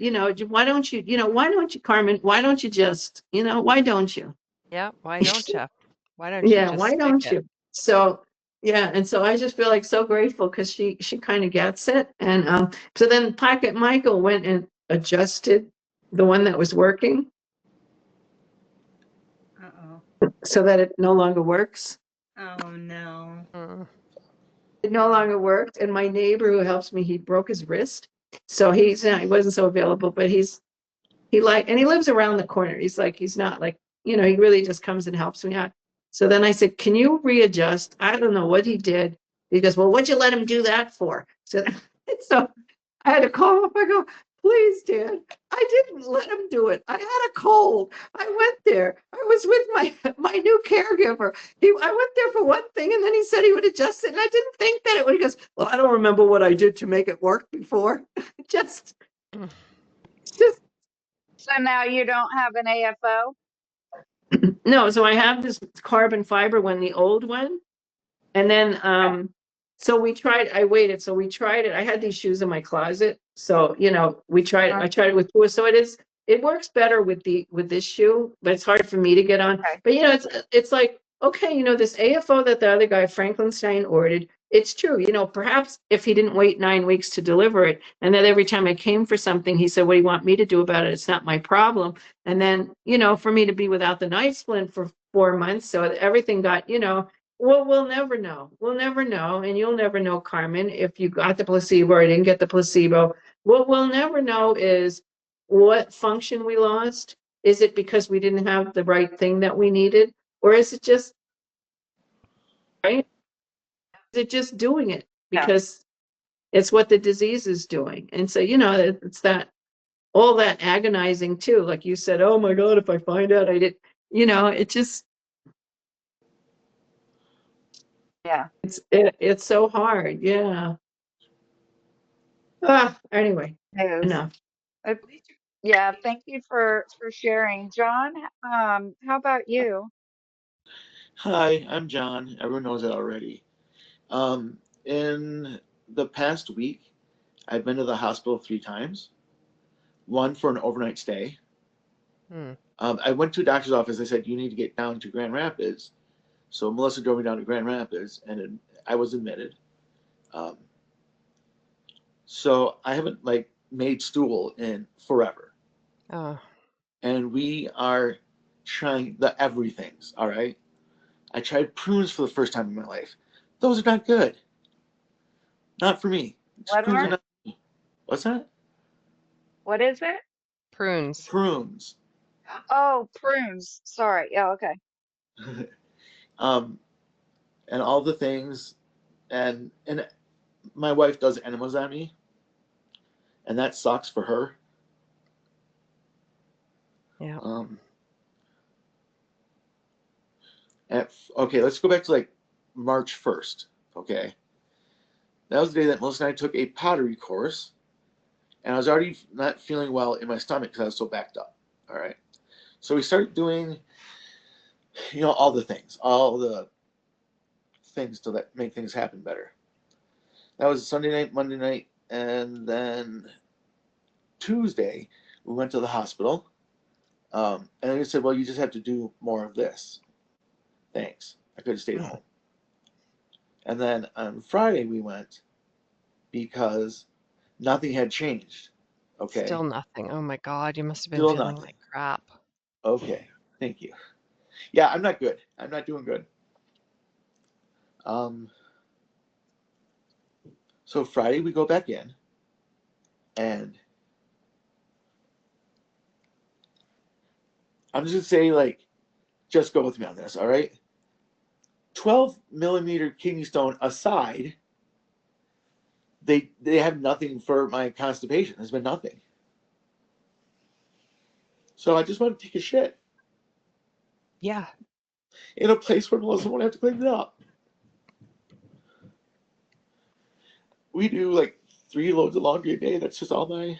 why don't you, Carmen, why don't you just, why don't you? Yeah, why don't you? Why don't you Yeah, just why stick don't it? you? So, yeah, and so I just feel like so grateful, because she kind of gets it. And so then Pocket Michael went and adjusted the one that was working Uh-oh. so that it no longer works. Oh no. Mm. It no longer worked. And my neighbor who helps me, he broke his wrist. So he wasn't so available, but and he lives around the corner. He's not like, he really just comes and helps me out. So then I said, can you readjust? I don't know what he did. He goes, well, what'd you let him do that for? So, so I had to call him up. I go, please, Dad, I didn't let him do it. I had a cold. I went there. I was with my new caregiver. I went there for one thing, and then he said he would adjust it. And I didn't think that it would. He goes, well, I don't remember what I did to make it work before. just, Mm. just So now you don't have an AFO? no. So I have this carbon fiber one, the old one. And then, so I waited. So we tried it. I had these shoes in my closet. So, I tried it with Pua. So it works better with this shoe, but it's hard for me to get on. Okay. But, it's like, okay, this AFO that the other guy, Frankenstein, ordered, it's true. Perhaps if he didn't wait 9 weeks to deliver it, and then every time I came for something, he said, what do you want me to do about it? It's not my problem. And then, for me to be without the night splint for 4 months. So everything got, well, we'll never know. We'll never know. And you'll never know, Carmen, if you got the placebo or didn't get the placebo. What we'll never know is what function we lost. Is it because we didn't have the right thing that we needed? Or is it just, right? Is it just doing it Yeah. because it's what the disease is doing? And so, it's all that agonizing too. Like you said, oh my God, if I find out I did, it just, Yeah. it's so hard. Yeah. Anyway, It is. enough. Yeah. Thank you for sharing, John. How about you? Hi, I'm John. Everyone knows that already. In the past week, I've been to the hospital 3 times, one for an overnight stay. Mm. I went to a doctor's office. They said, you need to get down to Grand Rapids. So Melissa drove me down to Grand Rapids, and I was admitted. Um, so I haven't made stool in forever. Oh. And we are trying the everythings, all right? I tried prunes for the first time in my life. Those are not good. Not for me. What Prunes are are? not. What's that? What is it? Prunes. Prunes. Oh, prunes. Sorry. Yeah, okay. um, and all the things, and my wife does enemas on me, and that sucks for her. Yeah. Um, okay, let's go back to like March 1st. Okay, that was the day that Melissa and I took a pottery course, and I was already not feeling well in my stomach because I was so backed up. All right, so we started doing, all the things, all the things to that make things happen better. That was Sunday night, Monday night, and then Tuesday we went to the hospital. And they said, well, you just have to do more of this. Thanks. I could have stayed home. And then on Friday we went because nothing had changed. Still Okay. nothing. Oh my God, you must have been Still feeling nothing. like crap. Okay. Thank you. Yeah, I'm not good. I'm not doing good. Um, so Friday we go back in, and I'm just gonna say, like, just go with me on this, all right? 12 millimeter kidney stone aside, they have nothing for my constipation. There's been nothing. So I just want to take a shit Yeah. in a place where Melissa won't have to clean it up. We do like 3 loads of laundry a day. That's just all my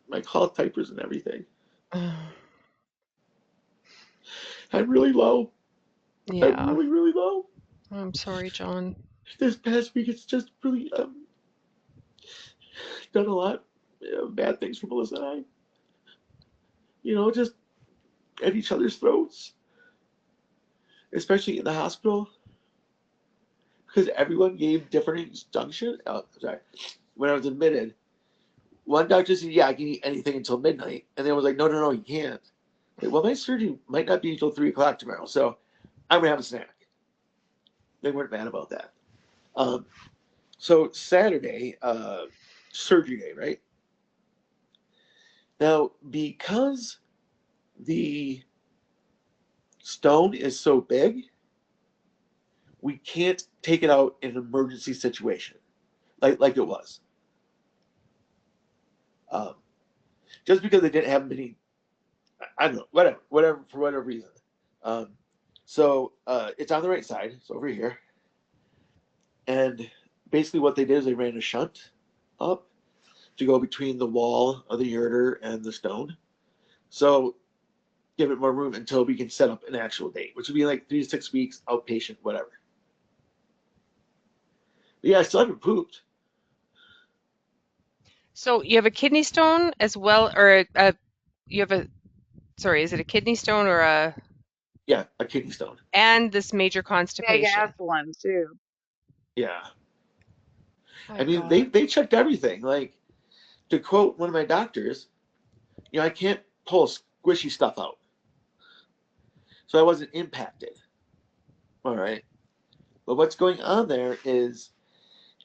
my cloth diapers and everything. I'm really low. I'm Yeah. really, really low. I'm sorry, John. This past week, it's just really done a lot of bad things for Melissa and I. Just at each other's throats, especially in the hospital, because everyone gave different instructions. Oh, sorry. When I was admitted, one doctor said, "Yeah, I can eat anything until midnight," and then was like, "No, no, no, you can't." Like, well, my surgery might not be until 3 o'clock tomorrow, so I'm gonna have a snack. They weren't mad about that. Um, so Saturday, surgery day, right? Now, because the stone is so big, we can't take it out in an emergency situation, like it was. Um, just because they didn't have many, I don't know, whatever, for whatever reason. Um, so it's on the right side, it's over here, and basically what they did is they ran a shunt up to go between the wall of the ureter and the stone. So give it more room until we can set up an actual date, which would be like 3 to 6 weeks, outpatient, whatever. But yeah, I still haven't pooped. So you have a kidney stone as well, or you have a, sorry, is it a kidney stone or Yeah, a kidney stone. and this major Big ass constipation? one too. Yeah. I My mean, God. they checked everything. Like, to quote one of my doctors, I can't pull squishy stuff out. So I wasn't impacted. All right. But what's going on there is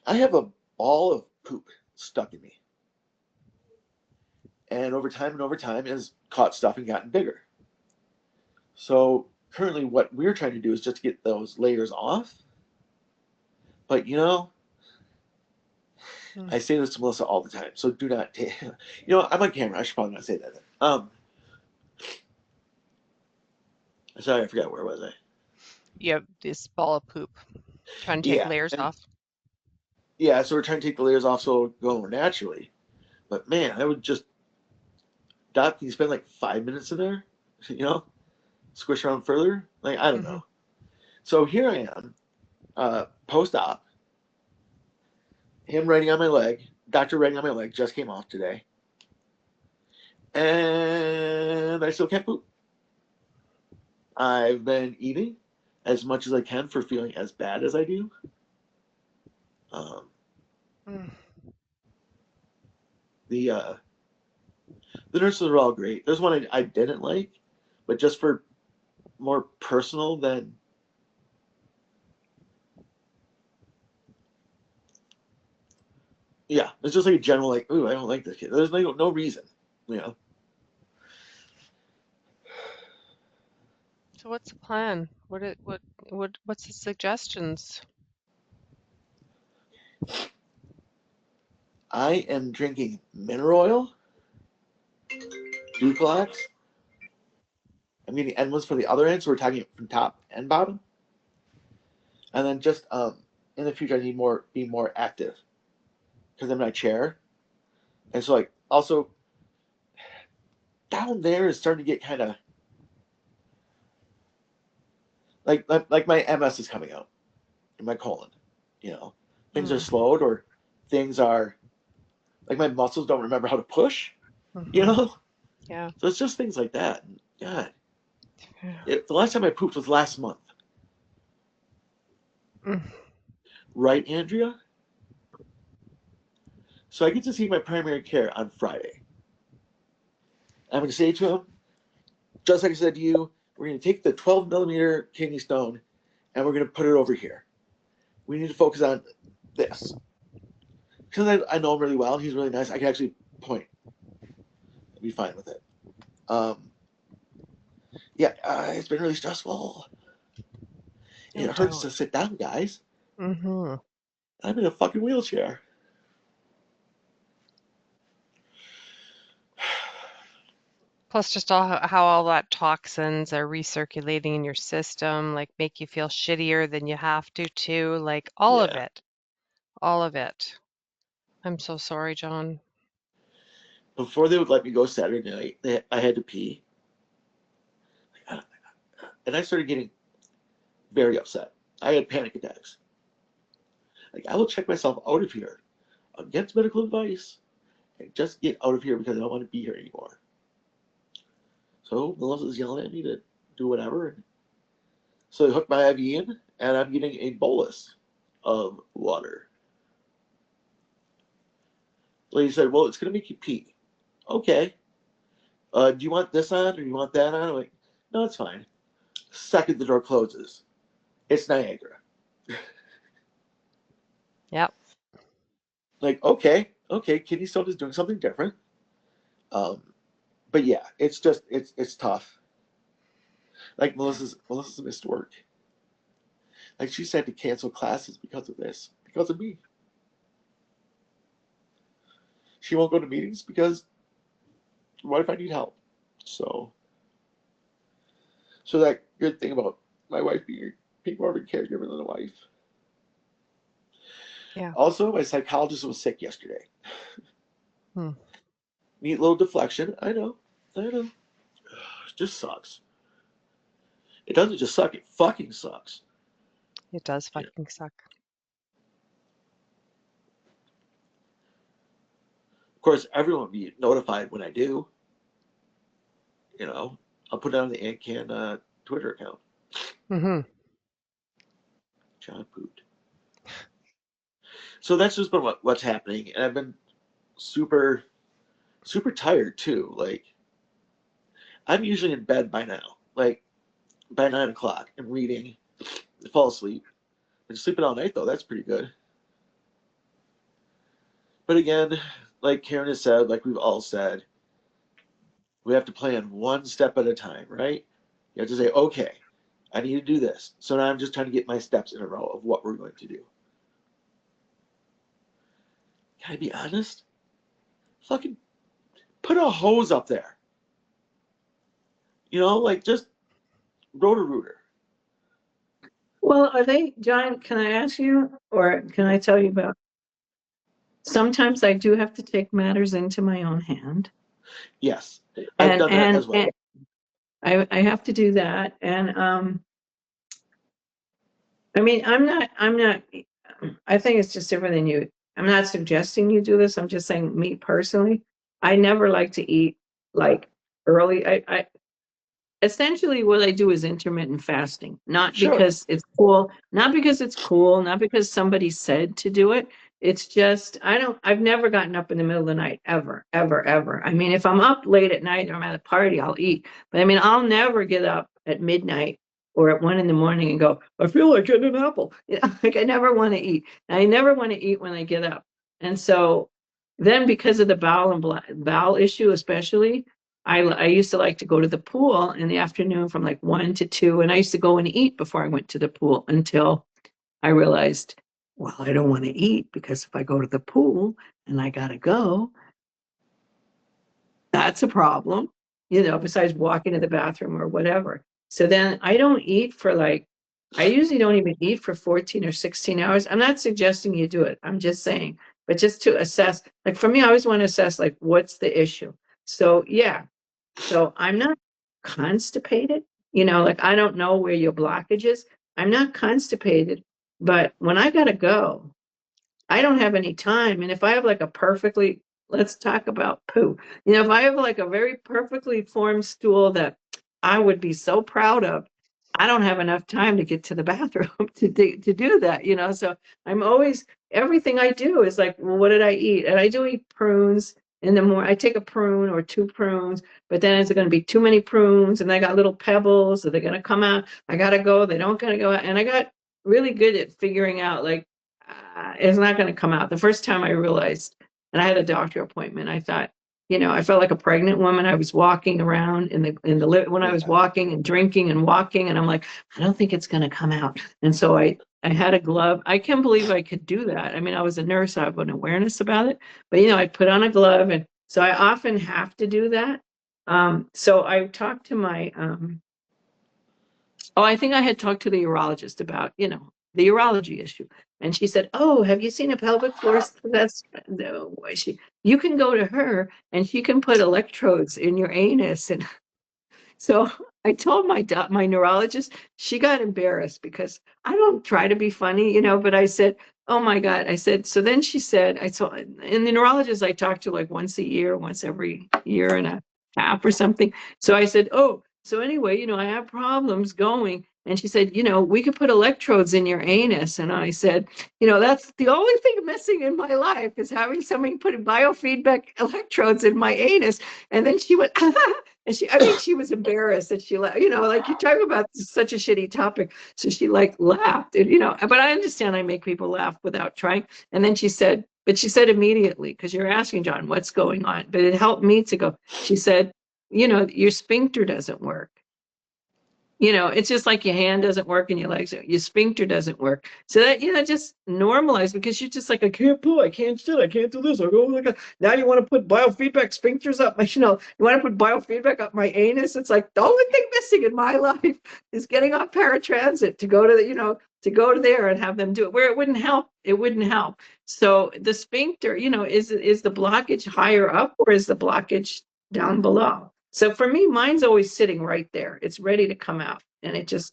I have a ball of poop stuck in me. And over time, it has caught stuff and gotten bigger. So currently, what we're trying to do is just get those layers off. But Hmm. I say this to Melissa all the time, so do not take. I'm on camera. I should probably not say that. Sorry, I forgot, where was I? You have this ball of poop. Trying to take Yeah, layers and off. yeah. So we're trying to take the layers off so it'll go more naturally. But man, I would just, Doc, can you spend like 5 minutes in there? You know, squish around further. Like, I don't Hmm. know. So here I am, post-op. Him writing on my leg. Doctor writing on my leg just came off today, and I still can't poop. I've been eating as much as I can for feeling as bad as I do. Um, Mm. the The nurses are all great. There's one I didn't like, but just for more personal than. Yeah, it's just like a general, like, ooh, I don't like this kid. There's no reason, you know. So what's the plan? What's the suggestions? I am drinking mineral oil, Duplex. I'm getting enzymes for the other end, so we're talking from top and bottom. And then just in the future, I need be more active because I'm in my chair, and so like also down there is starting to get kind of like my MS is coming out in my colon. You know, things are Mm. slowed or things are like my muscles don't remember how to push. You Mm-hmm. know, Yeah. so it's just things like that. God, Yeah. the last time I pooped was last month, Mm. right, Andrea? So I get to see my primary care on Friday. I'm going to say to him, just like I said to you, we're going to take the 12 millimeter kidney stone and we're going to put it over here. We need to focus on this. Because I know him really well and he's really nice, I can actually point and be fine with it. Yeah, it's been really stressful. No It hurts doubt. to sit down, guys. Mm-hmm. I'm in a fucking wheelchair. Plus, just how all that toxins are recirculating in your system, like make you feel shittier than you have to, too. Like all of Yeah. it. All of it. I'm so sorry, John. Before they would let me go Saturday night, I had to pee. And I started getting very upset. I had panic attacks. Like, I will check myself out of here against medical advice and just get out of here because I don't want to be here anymore. So Melissa's yelling at me to do whatever. So they hooked my IV in, and I'm getting a bolus of water. The lady said, well, it's going to make you pee. Okay. Do you want this on or do you want that on? I'm like, no, it's fine. Second the door closes, it's Niagara. Yep. Like, okay, kidney stone is doing something different. Um, but yeah, it's tough. Like Melissa's missed work. Like she's had to cancel classes because of this, because of me. She won't go to meetings because what if I need help? So that good thing about my wife being more of a caregiver than a wife. Yeah. Also, my psychologist was sick yesterday. Hmm. Neat little deflection. I know. It just sucks. It doesn't just suck, it fucking sucks. It does Yeah. fucking suck. Of course, everyone will be notified when I do. You know, I'll put it on the AnCan Twitter account. Mm-hmm. John pooped. So that's just been what's happening, and I've been super, super tired too. Like I'm usually in bed by now, like by 9 o'clock, and reading, fall asleep. Been sleeping all night though. That's pretty good. But again, like Karen has said, like we've all said, we have to plan one step at a time, right? You have to say, okay, I need to do this. So now I'm just trying to get my steps in a row of what we're going to do. Can I be honest? Fucking put a hose up there. You know, like just rotor-rooter. Well, are they, John, can I ask you, or can I tell you about? Sometimes I do have to take matters into my own hand. Yes, I've done that as well. And I have to do that. And I mean, I'm not, I think it's just different than you. I'm not suggesting you do this. I'm just saying, me personally, I never like to eat like early. I essentially what I do is intermittent fasting, not Sure. because it's cool, not because somebody said to do it, It's just, I've never gotten up in the middle of the night, ever, ever, ever. I mean, if I'm up late at night or I'm at a party, I'll eat. But I mean, I'll never get up at midnight or at 1 a.m. and go, I feel like getting an apple. Like I never want to eat. I never want to eat when I get up. And so then because of the bowel issue, especially, I used to like to go to the pool in the afternoon from like 1 to 2. And I used to go and eat before I went to the pool until I realized, well, I don't want to eat because if I go to the pool and I gotta go, that's a problem, besides walking to the bathroom or whatever. So then I don't eat for I usually don't even eat for 14 or 16 hours. I'm not suggesting you do it. I'm just saying, but just to assess, like for me, I always want to assess like what's the issue. So yeah, so I'm not constipated, like I don't know where your blockage is. I'm not constipated, but when I gotta go, I don't have any time. And if I have like let's talk about poo. If I have like a very perfectly formed stool that I would be so proud of, I don't have enough time to get to the bathroom to do that, So I'm always, everything I do is like, well, what did I eat? And I do eat prunes in the morning. I take a prune or 2 prunes, but then it's going to be too many prunes and I got little pebbles. Are they going to come out? I got to go. They don't going to go out. And I got really good at figuring out like, it's not going to come out. The first time I realized, and I had a doctor appointment, I thought, I felt like a pregnant woman. I was walking around when I was walking and drinking and walking, and I'm like, I don't think it's going to come out. And so I had a glove. I can't believe I could do that. I mean, I was a nurse. I have an awareness about it, but I put on a glove, and so I often have to do that. So I talked to my, I think I had talked to the urologist about, the urology issue. And she said, oh, have you seen a pelvic floor? That's no, you can go to her and she can put electrodes in your anus. And so I told my neurologist, she got embarrassed because I don't try to be funny, but I said, oh my God. I said, so then she said, and the neurologist I talk to like once a year, once every year and a half or something. So I said, oh, so anyway, I have problems going. And she said, we could put electrodes in your anus. And I said, that's the only thing missing in my life is having somebody put biofeedback electrodes in my anus. And then she went, and she was embarrassed that she laughed, like you talk about such a shitty topic. So she like laughed, and, but I understand I make people laugh without trying. And then she said immediately, because you're asking, John, what's going on? But it helped me to go, she said, your sphincter doesn't work. It's just like your hand doesn't work and your legs, your sphincter doesn't work. So that, just normalize because you're just like, I can't poo, I can't sit, I can't do this. I go like, now you want to put biofeedback sphincters up my, you want to put biofeedback up my anus. It's like the only thing missing in my life is getting on paratransit to go to the, to go to there and have them do it where it wouldn't help. It wouldn't help. So the sphincter, is the blockage higher up or is the blockage down below? So for me, mine's always sitting right there. It's ready to come out. And it just,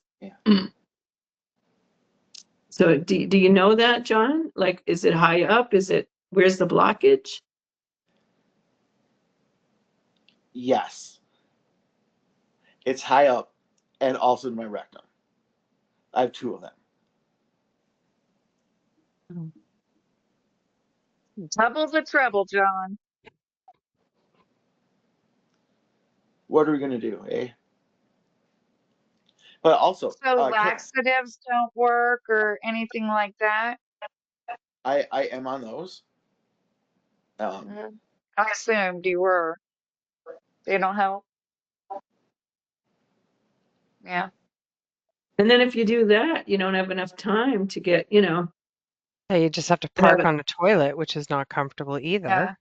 So do you know that, John? Like, is it high up? Where's the blockage? Yes. It's high up and also in my rectum. I have 2 of them. Double the trouble, John. What are we going to do, eh? But also, So laxatives don't work or anything like that? I am on those. I assumed you were. They don't help? Yeah. And then if you do that, you don't have enough time to get, Yeah, you just have to park on the toilet, which is not comfortable either.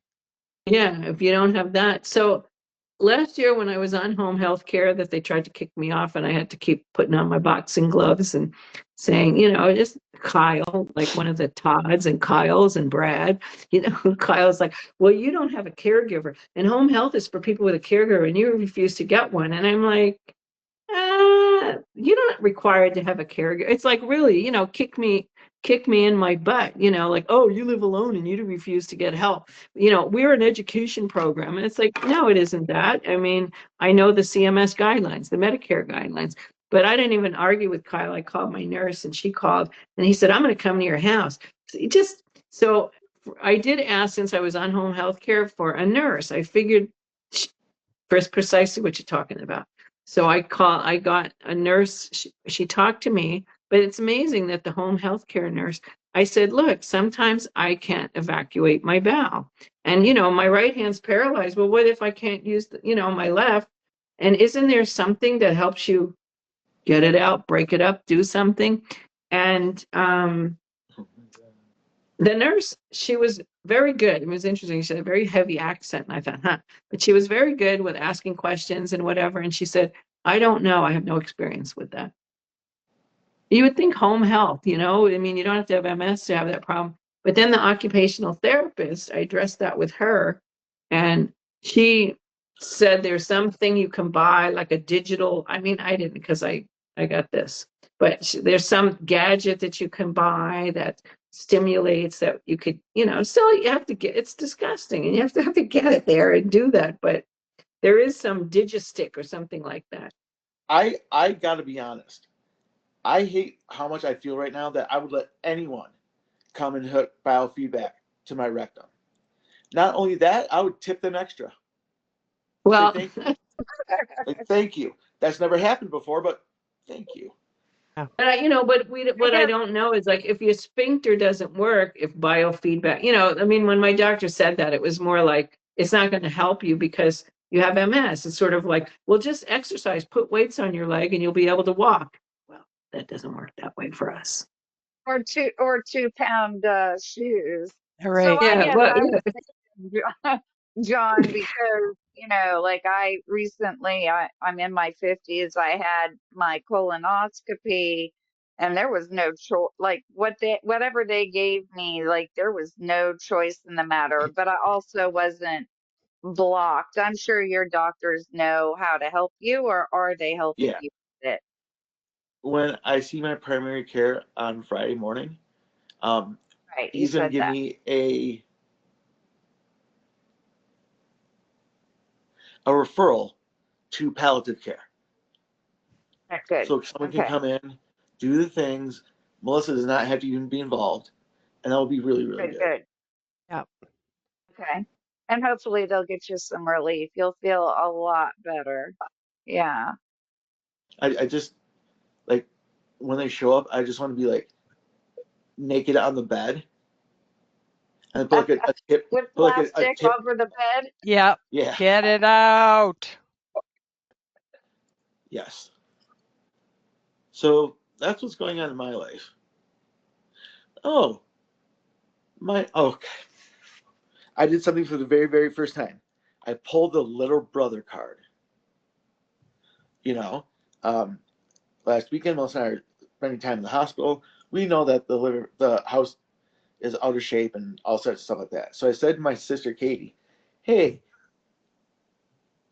Yeah, if you don't have that. So last year when I was on home health care that they tried to kick me off and I had to keep putting on my boxing gloves and saying, just Kyle, like one of the Todds and Kyles and Brad, Kyle's like, well, you don't have a caregiver and home health is for people with a caregiver and you refuse to get one. And I'm like, you're not required to have a caregiver. It's like, really, kick me in my butt, like, oh, you live alone and you refuse to get help. We're an education program. And it's like, no, it isn't that. I mean, I know the CMS guidelines, the Medicare guidelines, but I didn't even argue with Kyle. I called my nurse and she called and he said, I'm going to come to your house. So I did ask, since I was on home health care, for a nurse. I figured precisely what you're talking about. So I got a nurse. She talked to me, but it's amazing that the home health care nurse, I said, look, sometimes I can't evacuate my bowel. And, my right hand's paralyzed. Well, what if I can't use, my left? And isn't there something that helps you get it out, break it up, do something? And the nurse, she was very good. It was interesting. She had a very heavy accent. And I thought, huh. But she was very good with asking questions and whatever. And she said, I don't know. I have no experience with that. You would think home health, I mean, you don't have to have MS to have that problem. But then the occupational therapist, I addressed that with her, and she said there's something you can buy, like a digital, I mean, I didn't, because I got this, but there's some gadget that you can buy that stimulates, that you could, still you have to get, it's disgusting, and you have to get it there and do that. But there is some digistick or something like that. I gotta be honest. I hate how much I feel right now that I would let anyone come and hook biofeedback to my rectum. Not only that, I would tip them extra. Well, Say thank you. Like, thank you. That's never happened before, but thank you. Yeah. But what I don't know is, like, if your sphincter doesn't work, if biofeedback, I mean, when my doctor said that, it was more like, it's not going to help you because you have MS. It's sort of like, well, just exercise, put weights on your leg and you'll be able to walk. Well, that doesn't work that way for us. Or 2 pound shoes. So Right. I Yeah, get well, that, John, because like I recently, I'm in my 50s. I had my colonoscopy, and there was no choice. Like whatever they gave me, like there was no choice in the matter. But I also wasn't blocked. I'm sure your doctors know how to help you, or are they helping Yeah. you with it? When I see my primary care on Friday morning, Right, you he's gonna said give that. me a referral to palliative care. Good. So someone can Okay. come in, do the things. Melissa does not have to even be involved, and that will be really, really Good. good. Good. Yeah. Okay. And hopefully they'll get you some relief. You'll feel a lot better. Yeah. I just, like, when they show up, I just want to be like naked on the bed and put like a tip, With put like a plastic tip. over the bed. Yeah. Yeah, Get it out. yes. So that's what's going on in my life. Oh, okay. I did something for the very, very first time. I pulled the little brother card. You know, um, last weekend, Melissa and I are spending time in the hospital. We know that the house is out of shape and all sorts of stuff like that. So I said to my sister Katie, "Hey,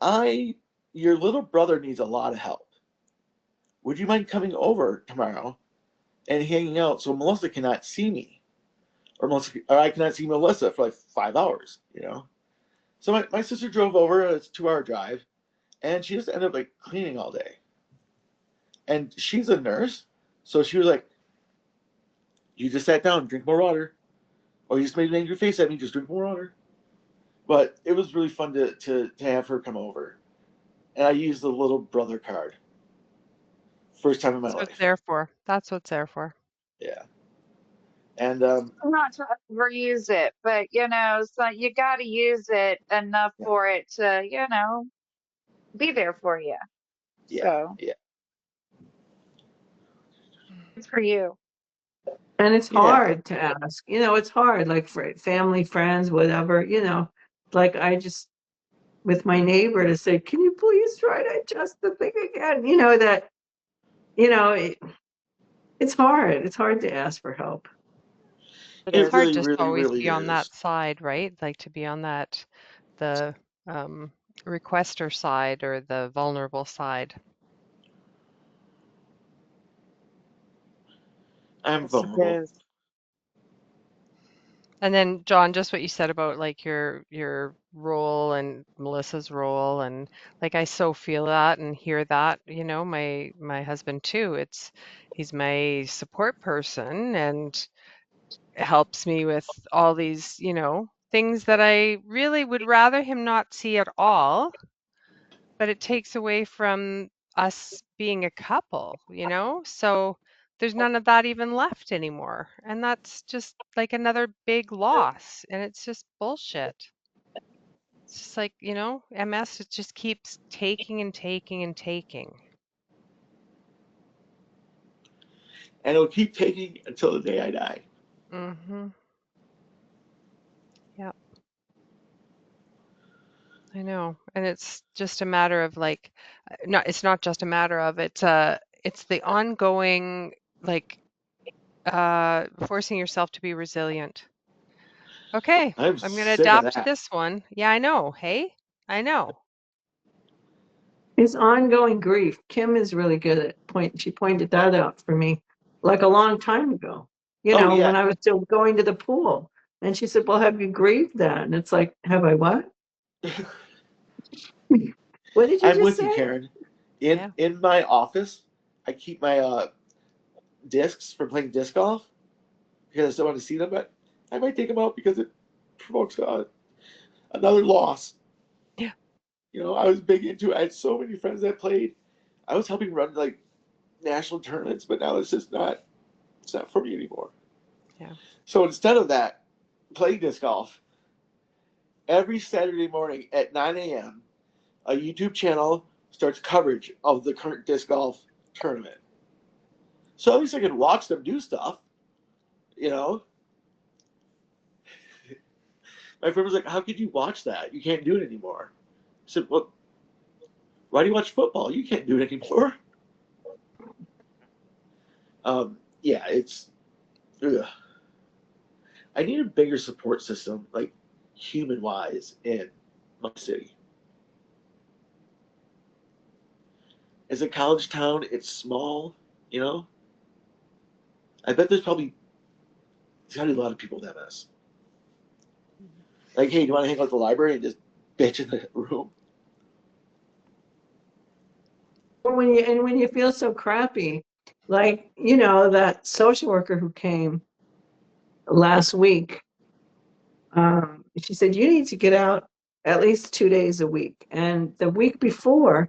I your little brother needs a lot of help. Would you mind coming over tomorrow and hanging out so Melissa cannot see me, or I cannot see Melissa for like 5 hours? So my sister drove over. It's a 2 hour drive, and she just ended up like cleaning all day. And she's a nurse, so she was like, "You just sat down, drink more water, or you just made an angry face at me. Just drink more water." But it was really fun to have her come over, and I used the little brother card. First time in my That's what it's life. there for. That's what it's there for. Yeah. And Not to overuse it, but so you got to use it enough yeah, for it to, be there for you. yeah, So yeah, it's for you. and it's yeah, hard to ask, it's hard, like for family, friends, whatever, like I just, with my neighbor, to say, can you please try to adjust the thing again? That, you know, it, it's hard. It's hard to ask for help. It It's it is. hard really, just to really, always really be on is. that side, right? Like to be on the requester side or the vulnerable side. I'm Yes, it vulnerable. is. And then John, just what you said about like your role and Melissa's role, and like I so feel that and hear that, my husband too. He's my support person, and helps me with all these, things that I really would rather him not see at all, but it takes away from us being a couple, So there's none of that even left anymore. And that's just like another big loss. And it's just bullshit. It's just like, MS, it just keeps taking and taking and taking. And it'll keep taking until the day I die. Mm-hmm. Yeah, I know. And it's just a matter of like, it's not just a matter of, it's the ongoing, like, forcing yourself to be resilient. Okay, I'm I'm going to sick of adapt to that. this one. Yeah, I know. Hey, I know. His ongoing grief. Kim is really good at she pointed that out for me like a long time ago, Oh yeah. when I was still going to the pool. And she said, well, have you grieved that? And it's like, have I what? What did you I'm just with you, say? Karen. In Yeah. in my office, I keep my discs for playing disc golf because I still want to see them, but I might take them out because it provokes another loss. Yeah. I was big into it. I had so many friends that played. I was helping run like national tournaments, but now it's not for me anymore. Yeah. So instead of that, playing disc golf every Saturday morning at 9 a.m., a YouTube channel starts coverage of the current disc golf tournament. So at least I can watch them do stuff, you know. My friend was like, "How could you watch that? You can't do it anymore." I said, "Well, why do you watch football? You can't do it anymore." Yeah, it's. Ugh. I need a bigger support system, like human wise, in my city. As a college town, it's small, you know. I bet there's gotta be a lot of people with MS. Like, hey, do you want to hang out at the library and just bitch in the room? Or when you feel so crappy, like, that social worker who came last week, she said, you need to get out at least 2 days a week. And the week before,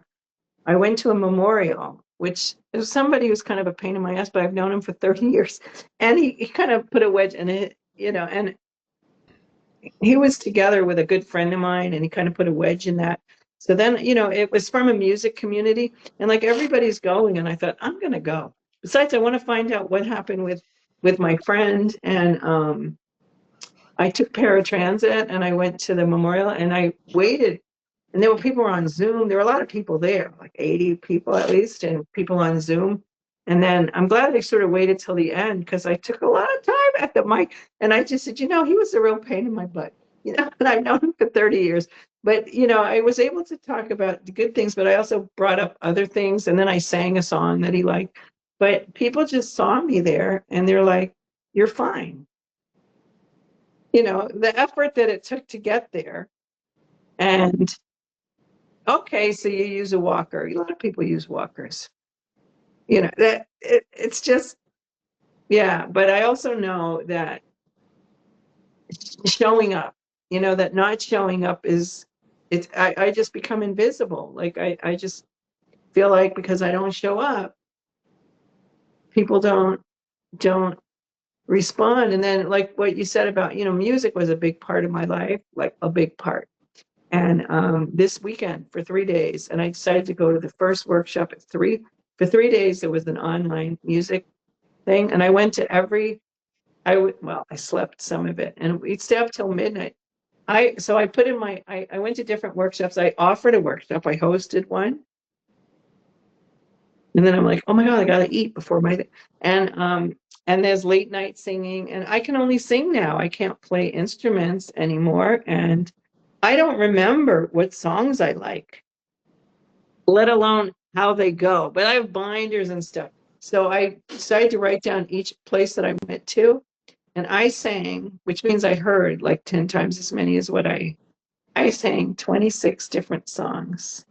I went to a memorial, which is somebody who's kind of a pain in my ass, but I've known him for 30 years. And he kind of put a wedge in it, and he was together with a good friend of mine, and he kind of put a wedge in that. So then, it was from a music community, and like everybody's going, and I thought, I'm going to go. Besides, I want to find out what happened with my friend, and I took paratransit, and I went to the memorial, and I waited, and there were people on Zoom. There were a lot of people there, like 80 people at least, and people on Zoom. And then I'm glad I sort of waited till the end because I took a lot of time at the mic. And I just said, he was a real pain in my butt, and I've known him for 30 years. But, I was able to talk about the good things, but I also brought up other things. And then I sang a song that he liked. But people just saw me there and they're like, you're fine. The effort that it took to get there. And okay, so you use a walker. A lot of people use walkers. It's just, yeah. But I also know that showing up, that not showing up I just become invisible. Like I just feel like because I don't show up, people don't respond. And then like what you said about, music was a big part of my life, like a big part. And this weekend for 3 days, and I decided to go to the first workshop for 3 days. There was an online music thing, and I went to I slept some of it, and we'd stay up till midnight. So I put in I went to different workshops. I offered a workshop. I hosted one, and then I'm like, oh my God, I gotta eat before and there's late night singing, and I can only sing now. I can't play instruments anymore, and I don't remember what songs I like, let alone how they go. But I have binders and stuff. So I decided to write down each place that I went to, and I sang, which means I heard like 10 times as many as what I sang 26 different songs.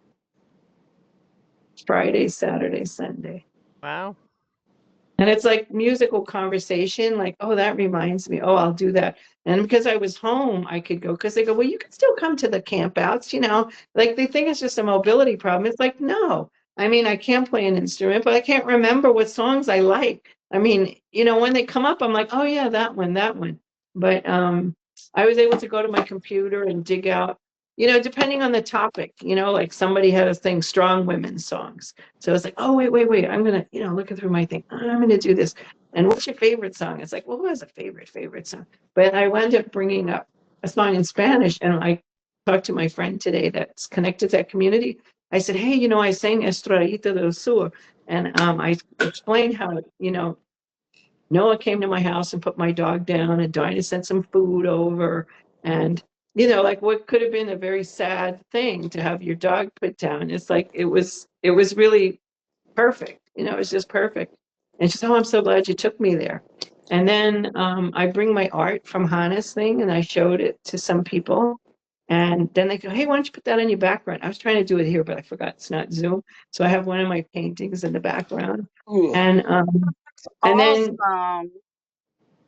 Friday, Saturday, Sunday. Wow. And it's like musical conversation, like, oh, that reminds me. Oh, I'll do that. And because I was home, I could go, because they go, well, you can still come to the campouts, like they think it's just a mobility problem. It's like, no. I mean, I can play an instrument, but I can't remember what songs I like. I mean, when they come up, I'm like, oh yeah, that one, that one. But I was able to go to my computer and dig out, depending on the topic, like somebody had a thing, strong women's songs. So it's like, oh, wait. I'm going to, looking through my thing. I'm going to do this. And what's your favorite song? It's like, well, who has a favorite song? But I wound up bringing up a song in Spanish. And I talked to my friend today that's connected to that community. I said, hey, I sang Estrellita del Sur. And I explained how, Noah came to my house and put my dog down, and Dinah sent some food over. And, like what could have been a very sad thing to have your dog put down. It's like, it was really perfect. It was just perfect. And she said, oh, I'm so glad you took me there. And then I bring my art from Hannah's thing and I showed it to some people. And then they go, hey, why don't you put that in your background? I was trying to do it here, but I forgot it's not Zoom. So I have one of my paintings in the background. Ooh. And and then Awesome.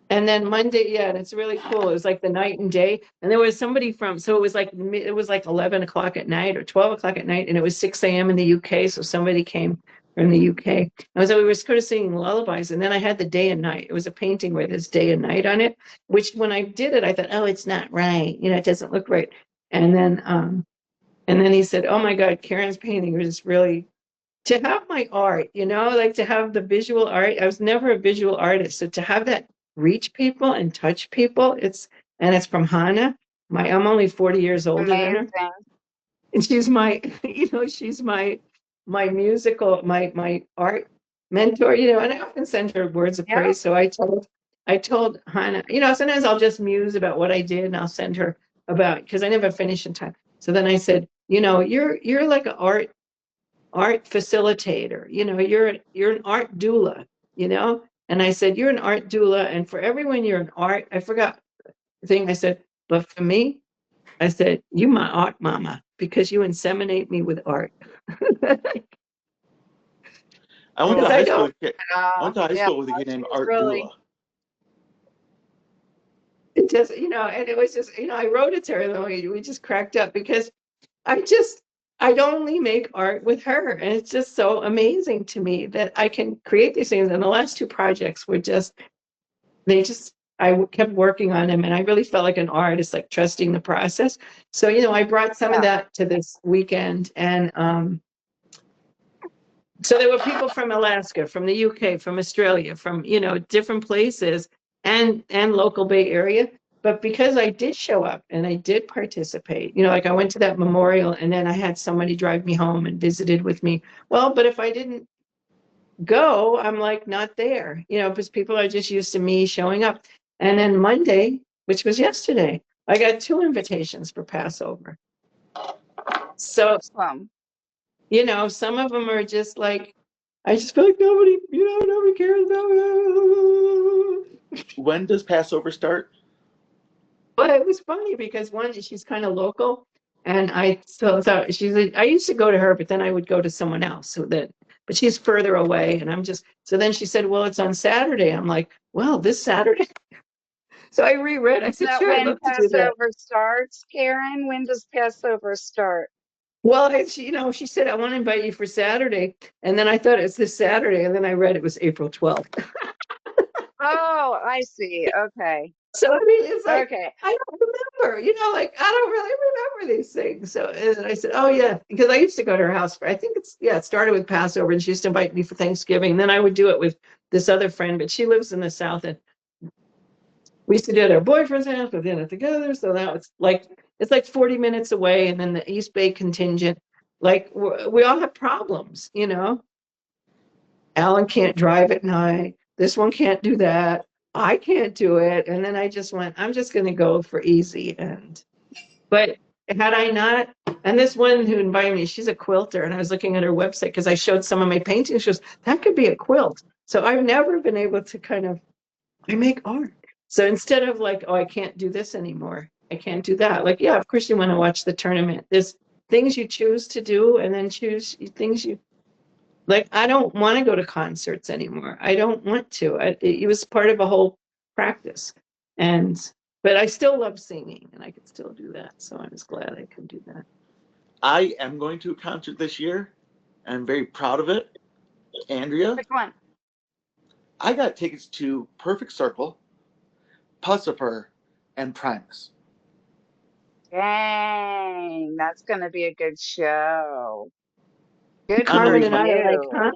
and then Monday, yeah, and it's really cool. It was like the night and day. And there was somebody so it was like 11 o'clock at night or 12 o'clock at night, and it was 6 a.m. in the UK. So somebody came from the UK. And so we were sort of singing lullabies. And then I had the day and night. It was a painting where there's day and night on it, which when I did it, I thought, oh, it's not right. It doesn't look right. And then he said, oh my God, Karen's painting was really to have my art, like to have the visual art. I was never a visual artist. So to have that reach people and touch people, it's from Hannah. I'm only 40 years older than her. Amazing. And she's my, she's my musical, my art mentor, and I often send her words of Yeah. praise. So I told Hannah, sometimes I'll just muse about what I did and I'll send her about, because I never finish in time. So then I said, you're like an art facilitator, you're an art doula, and I said, you're an art doula, and for everyone you're an art, I forgot the thing I said, but for me, I said, you my art mama, because you inseminate me with art. I went to Because I high school. don't, I went to high Yeah, school with a kid named she's Art really, Dula. it just, and it was just, I wrote it to her, and we just cracked up, because I'd only make art with her. And it's just so amazing to me that I can create these things. And the last two projects were I kept working on them, and I really felt like an artist, like trusting the process. So, I brought some of that to this weekend. And so there were people from Alaska, from the UK, from Australia, from, different places and local Bay Area. But because I did show up and I did participate, like I went to that memorial and then I had somebody drive me home and visited with me. Well, but if I didn't go, I'm like not there, because people are just used to me showing up. And then Monday, which was yesterday, I got 2 invitations for Passover. So, awesome. some of them are just like, I just feel like nobody cares about me. When does Passover start? But it was funny because one, she's kind of local, and I thought I used to go to her, but then I would go to someone else but she's further away, and so then she said, well, it's on Saturday. I'm like, well, this Saturday. So I reread. I Is said, that sure, I'd when love to do that. Passover starts, Karen? When does Passover start? Well, she said, I want to invite you for Saturday. And then I thought it's this Saturday. And then I read it was April 12th. Oh, I see. Okay. So, I mean, it's like, Okay. I don't remember, like, I don't really remember these things. So, and I said, oh, yeah, because I used to go to her house I think it started with Passover, and she used to invite me for Thanksgiving. And then I would do it with this other friend, but she lives in the South, and we used to do it at her boyfriend's house, but then it together. So that was like, it's like 40 minutes away. And then the East Bay contingent, like, we all have problems, Alan can't drive at night. This one can't do that. I can't do it. And then I just went, I'm just going to go for easy. But had I not, and this one who invited me, she's a quilter. And I was looking at her website because I showed some of my paintings. She goes, that could be a quilt. So I've never been able to I make art. So instead of like, oh, I can't do this anymore, I can't do that. Like, yeah, of course you want to watch the tournament. There's things you choose to do, and then choose things Like, I don't want to go to concerts anymore. I don't want to. It was part of a whole practice. But I still love singing and I could still do that. So I was glad I could do that. I am going to a concert this year. And I'm very proud of it. Andrea, Which one? I got tickets to Perfect Circle, Pussifer, and Primus. Dang, that's gonna be a good show. Good I'm for Carmen always and I are like, you. huh?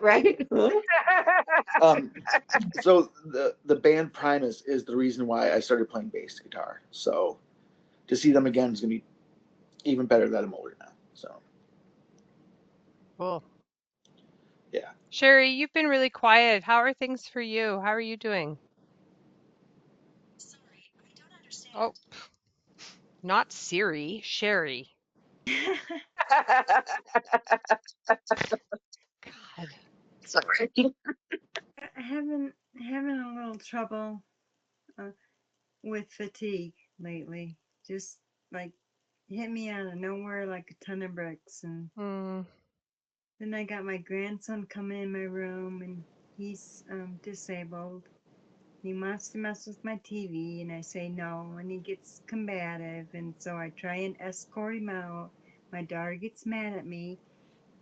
Right? Huh? so the band Primus is the reason why I started playing bass guitar. So to see them again is gonna be even better that I'm older now. So Cool. yeah. Sherry, you've been really quiet. How are things for you? How are you doing? Oh, not Siri, Sherry. God. Sorry. Having a little trouble uh, with fatigue lately. Just like hit me out of nowhere like a ton of bricks. And Hmm. then I got my grandson coming in my room, and he's disabled. He wants to mess with my TV, and I say no, and he gets combative, and so I try and escort him out. My daughter gets mad at me.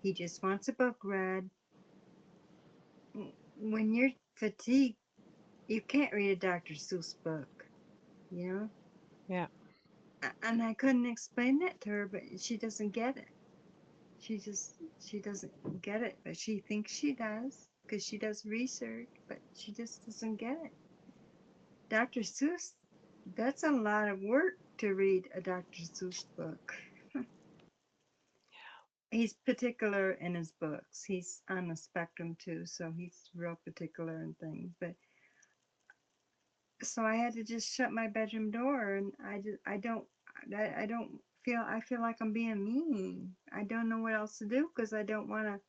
He just wants a book read. When you're fatigued, you can't read a Dr. Seuss book, you know? Yeah. And I couldn't explain that to her, but she doesn't get it. She doesn't get it, but she thinks she does because she does research, but she just doesn't get it. Dr. Seuss, that's a lot of work to read a Dr. Seuss book. He's particular in his books. He's on the spectrum too, so he's real particular in things. But so I had to just shut my bedroom door, and I don't feel I feel like I'm being mean. I don't know what else to do because I don't want to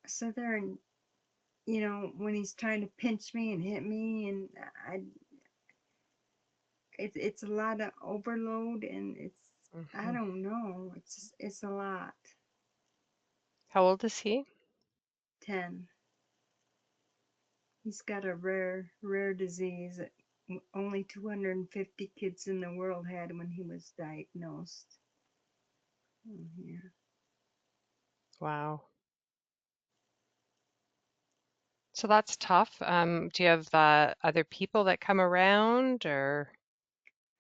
sit there and when he's trying to pinch me and hit me, and I it's a lot of overload, and I Hmm. don't know. It's a lot. How old is he? 10. He's got a rare disease that only 250 kids in the world had when he was diagnosed. Oh, yeah. Wow. So that's tough. Do you have other people that come around or?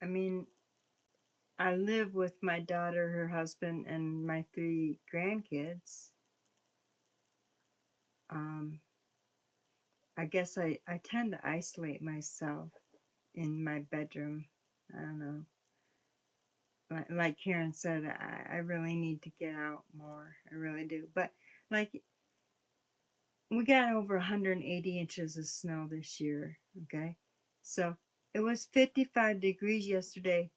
I mean, I live with my daughter, her husband, and my 3 grandkids. Um, I guess I tend to isolate myself in my bedroom. I don't know. Like Karen said, I really need to get out more. I really do. But like we got over 180 inches of snow this year. Okay. So it was 55 degrees yesterday.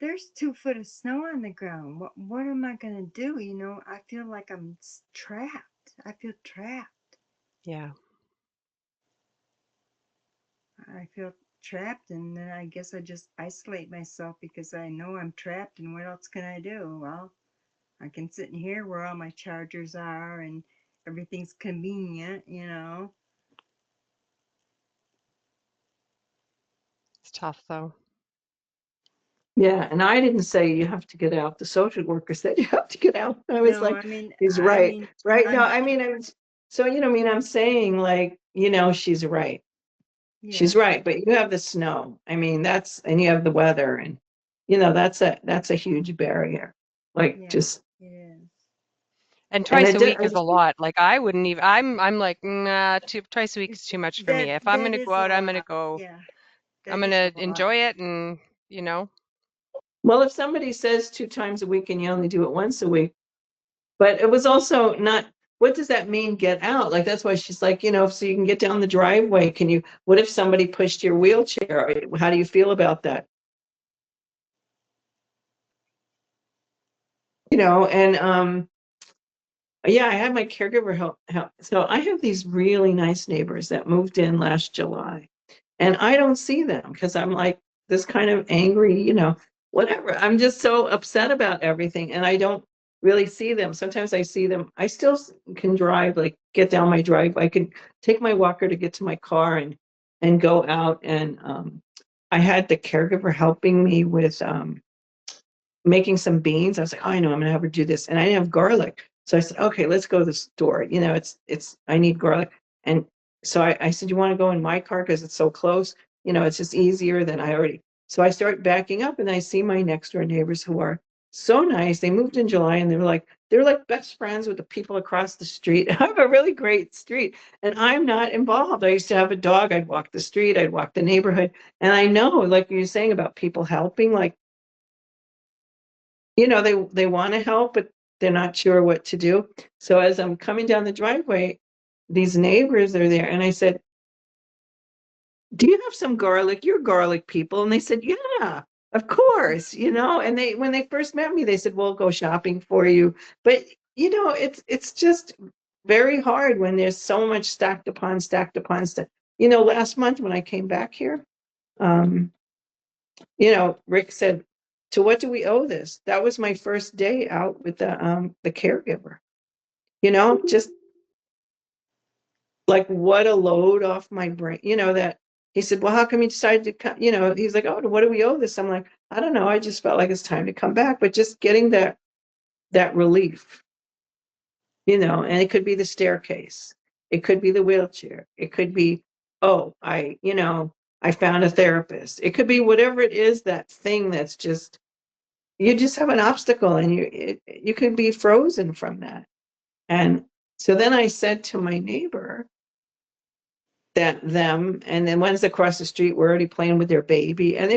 There's 2 foot of snow on the ground. What am I gonna do? I feel like I'm trapped. I feel trapped. Yeah. I feel trapped, and then I guess I just isolate myself because I know I'm trapped, and what else can I do? Well, I can sit in here where all my chargers are and everything's convenient. It's tough though. Yeah, and I didn't say you have to get out. The social worker said you have to get out. I was No, like, he's right. Right. No, I'm, I mean, I'm saying like, she's right. She's yeah, right. But you have the snow. I mean, and you have the weather, and that's a huge barrier. Like yeah, just it is. And and twice it a did. week is a lot. Like I wouldn't even. I'm like, nah, twice a week is too much for me. If I'm That gonna go is a out, I'm gonna lot. go. Yeah, I'm that is gonna a lot. enjoy it, and you know, Well, if somebody says 2 times a week and you only do it once a week, but it was also not, what does that mean, get out? Like, that's why she's like, so you can get down the driveway. What if somebody pushed your wheelchair? How do you feel about that? And yeah, I had my caregiver help. So I have these really nice neighbors that moved in last July, and I don't see them because I'm like this kind of angry, whatever. I'm just so upset about everything, and I don't really see them. Sometimes I see them. I still can drive, like get down my drive. I can take my walker to get to my car and go out. And I had the caregiver helping me with making some beans. I was like, oh, I know I'm gonna have her do this. And I didn't have garlic. So I said, okay, let's go to the store. You know, I need garlic. And so I said, you want to go in my car because it's so close? You know, it's just easier than I already. So I start backing up and I see my next door neighbors who are so nice. They moved in July and they're like best friends with the people across the street. I have a really great street and I'm not involved. I used to have a dog. I'd walk the street, I'd walk the neighborhood. And I know, like you're saying about people helping, like, you know, they want to help, but they're not sure what to do. So as I'm coming down the driveway, these neighbors are there. And I said, do you have some garlic? You're garlic people. And they said, yeah, of course, you know, and when they first met me, they said, we'll go shopping for you. But, you know, it's just very hard when there's so much stacked upon stuff. You know, last month when I came back here, um, you know, Rick said, to what do we owe this? That was my first day out with the caregiver. You know, just like what a load off my brain. You know, that he said, well, how come you decided to come? You know, he's like, oh, what do we owe this? I'm like, I don't know. I just felt like it's time to come back. But just getting that relief, you know, and it could be the staircase, it could be the wheelchair, it could be, oh, you know, I found a therapist. It could be whatever it is, that thing that's just you just have an obstacle and you could be frozen from that. And so then I said to my neighbor that them, and then ones across the street were already playing with their baby. And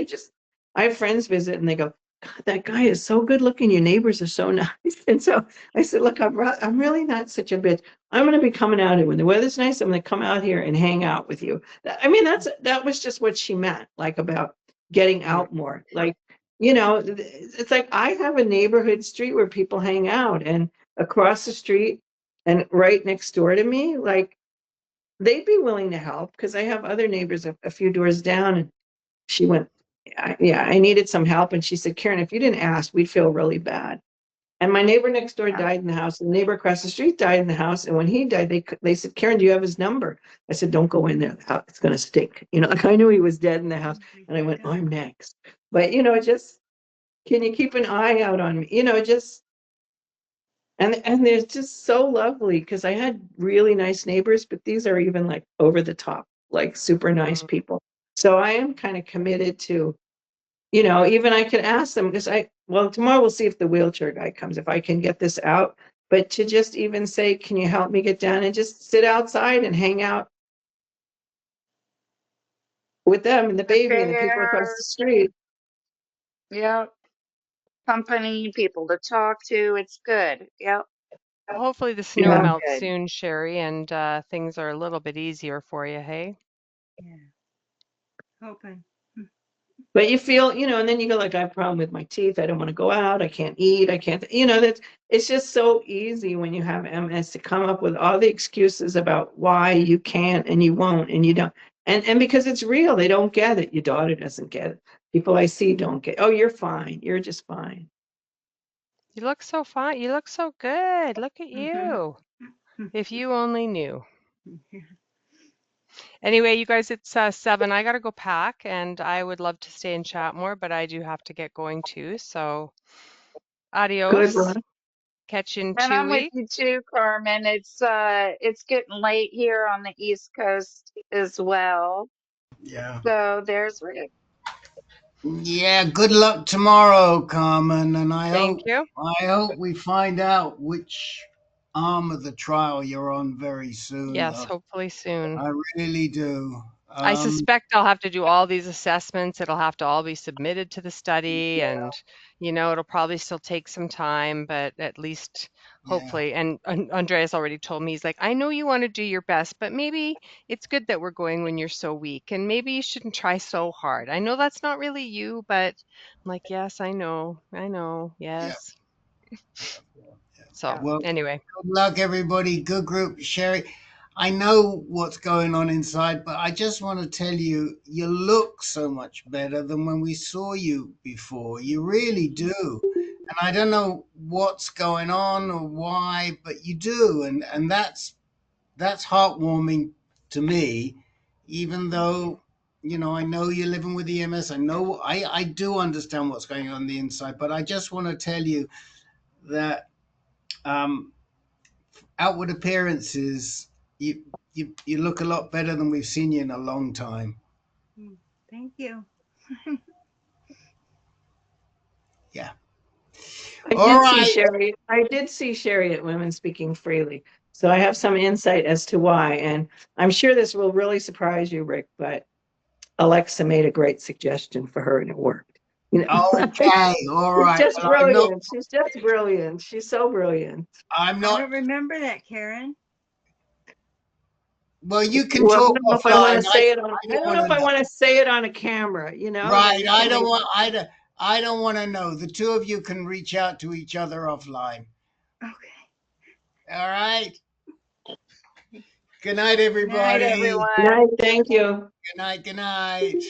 I have friends visit and they go, God, that guy is so good looking. Your neighbors are so nice. And so I said, look, I'm really not such a bitch. I'm going to be coming out here when the weather's nice. I'm going to come out here and hang out with you. I mean, that was just what she meant, like about getting out more. Like, you know, it's like I have a neighborhood street where people hang out, and across the street and right next door to me, like they'd be willing to help because I have other neighbors a few doors down. And she went, yeah, I needed some help. And she said, Karen, if you didn't ask, we'd feel really bad. And my neighbor next door died in the house. And the neighbor across the street died in the house. And when he died, they said, Karen, do you have his number? I said, don't go in there. It's going to stink. You know, like I knew he was dead in the house. And I went, oh, I'm next. But, you know, just, can you keep an eye out on me? You know, just, and they're just so lovely because I had really nice neighbors, but these are even like over the top, like super nice people. So I am kind of committed to, you know, even I can ask them because well, tomorrow we'll see if the wheelchair guy comes, if I can get this out. But to just even say, can you help me get down and just sit outside and hang out with them and the baby and the people across the street. Yep. Company, people to talk to. It's good. Yep. Well, hopefully the snow Yeah. melts Good. soon, Sherry, and things are a little bit easier for you, hey? Yeah. Hoping. But you feel, you know, and then you go like, I have a problem with my teeth. I don't want to go out. I can't eat. I can't, you know, it's just so easy when you have MS to come up with all the excuses about why you can't and you won't and you don't. And because it's real, they don't get it. Your daughter doesn't get it. People I see don't get, oh, you're fine. You're just fine. You look so fine. You look so good. Look at you. If you only knew. Anyway, you guys, it's 7. I gotta go pack, and I would love to stay and chat more, but I do have to get going too. So Good, adios. Ron. Catch you in And 2 I'm with weeks. you too, Carmen. It's getting late here on the East Coast as well. Yeah. So there's Rick. Yeah, good luck tomorrow, Carmen, and Thank you. I hope we find out which arm of the trial you're on very soon, Yes, though. hopefully soon. I really do. I suspect I'll have to do all these assessments. It'll have to all be submitted to the study, and it'll probably still take some time, but at least Yeah, hopefully. And Andreas already told me, he's like, I know you want to do your best, but maybe it's good that we're going when you're so weak, and maybe you shouldn't try so hard. I know that's not really you, but I'm like, yes, I know, yeah, yes. yeah. So Yeah. Well, anyway, good luck, everybody. Good group. Sherry, I know what's going on inside, but I just want to tell you, you look so much better than when we saw you before. You really do. And I don't know what's going on or why, but you do, and that's heartwarming to me, even though, you know, I know you're living with EMS. I know I do understand what's going on the inside, but I just want to tell you that um, outward appearances, you look a lot better than we've seen you in a long time. Thank you. Yeah. I All did see right. Sherry. I did see Sherry at Women Speaking Freely. So I have some insight as to why. And I'm sure this will really surprise you, Rick, but Alexa made a great suggestion for her and it worked. You know, Okay. All she's right. just Well, I'm not. brilliant. She's just brilliant. She's so brilliant. I'm I not. don't remember that, Karen. Well, you can Well, I talk don't know if I want offline. to say it on, I I don't don't want know to if I know. want to say it on a camera, you know, and Right. then somebody, I don't want to know. The two of you can reach out to each other offline. Okay. All right. Good night, Good night, everybody. everyone. no, thank you. Good night. Good night.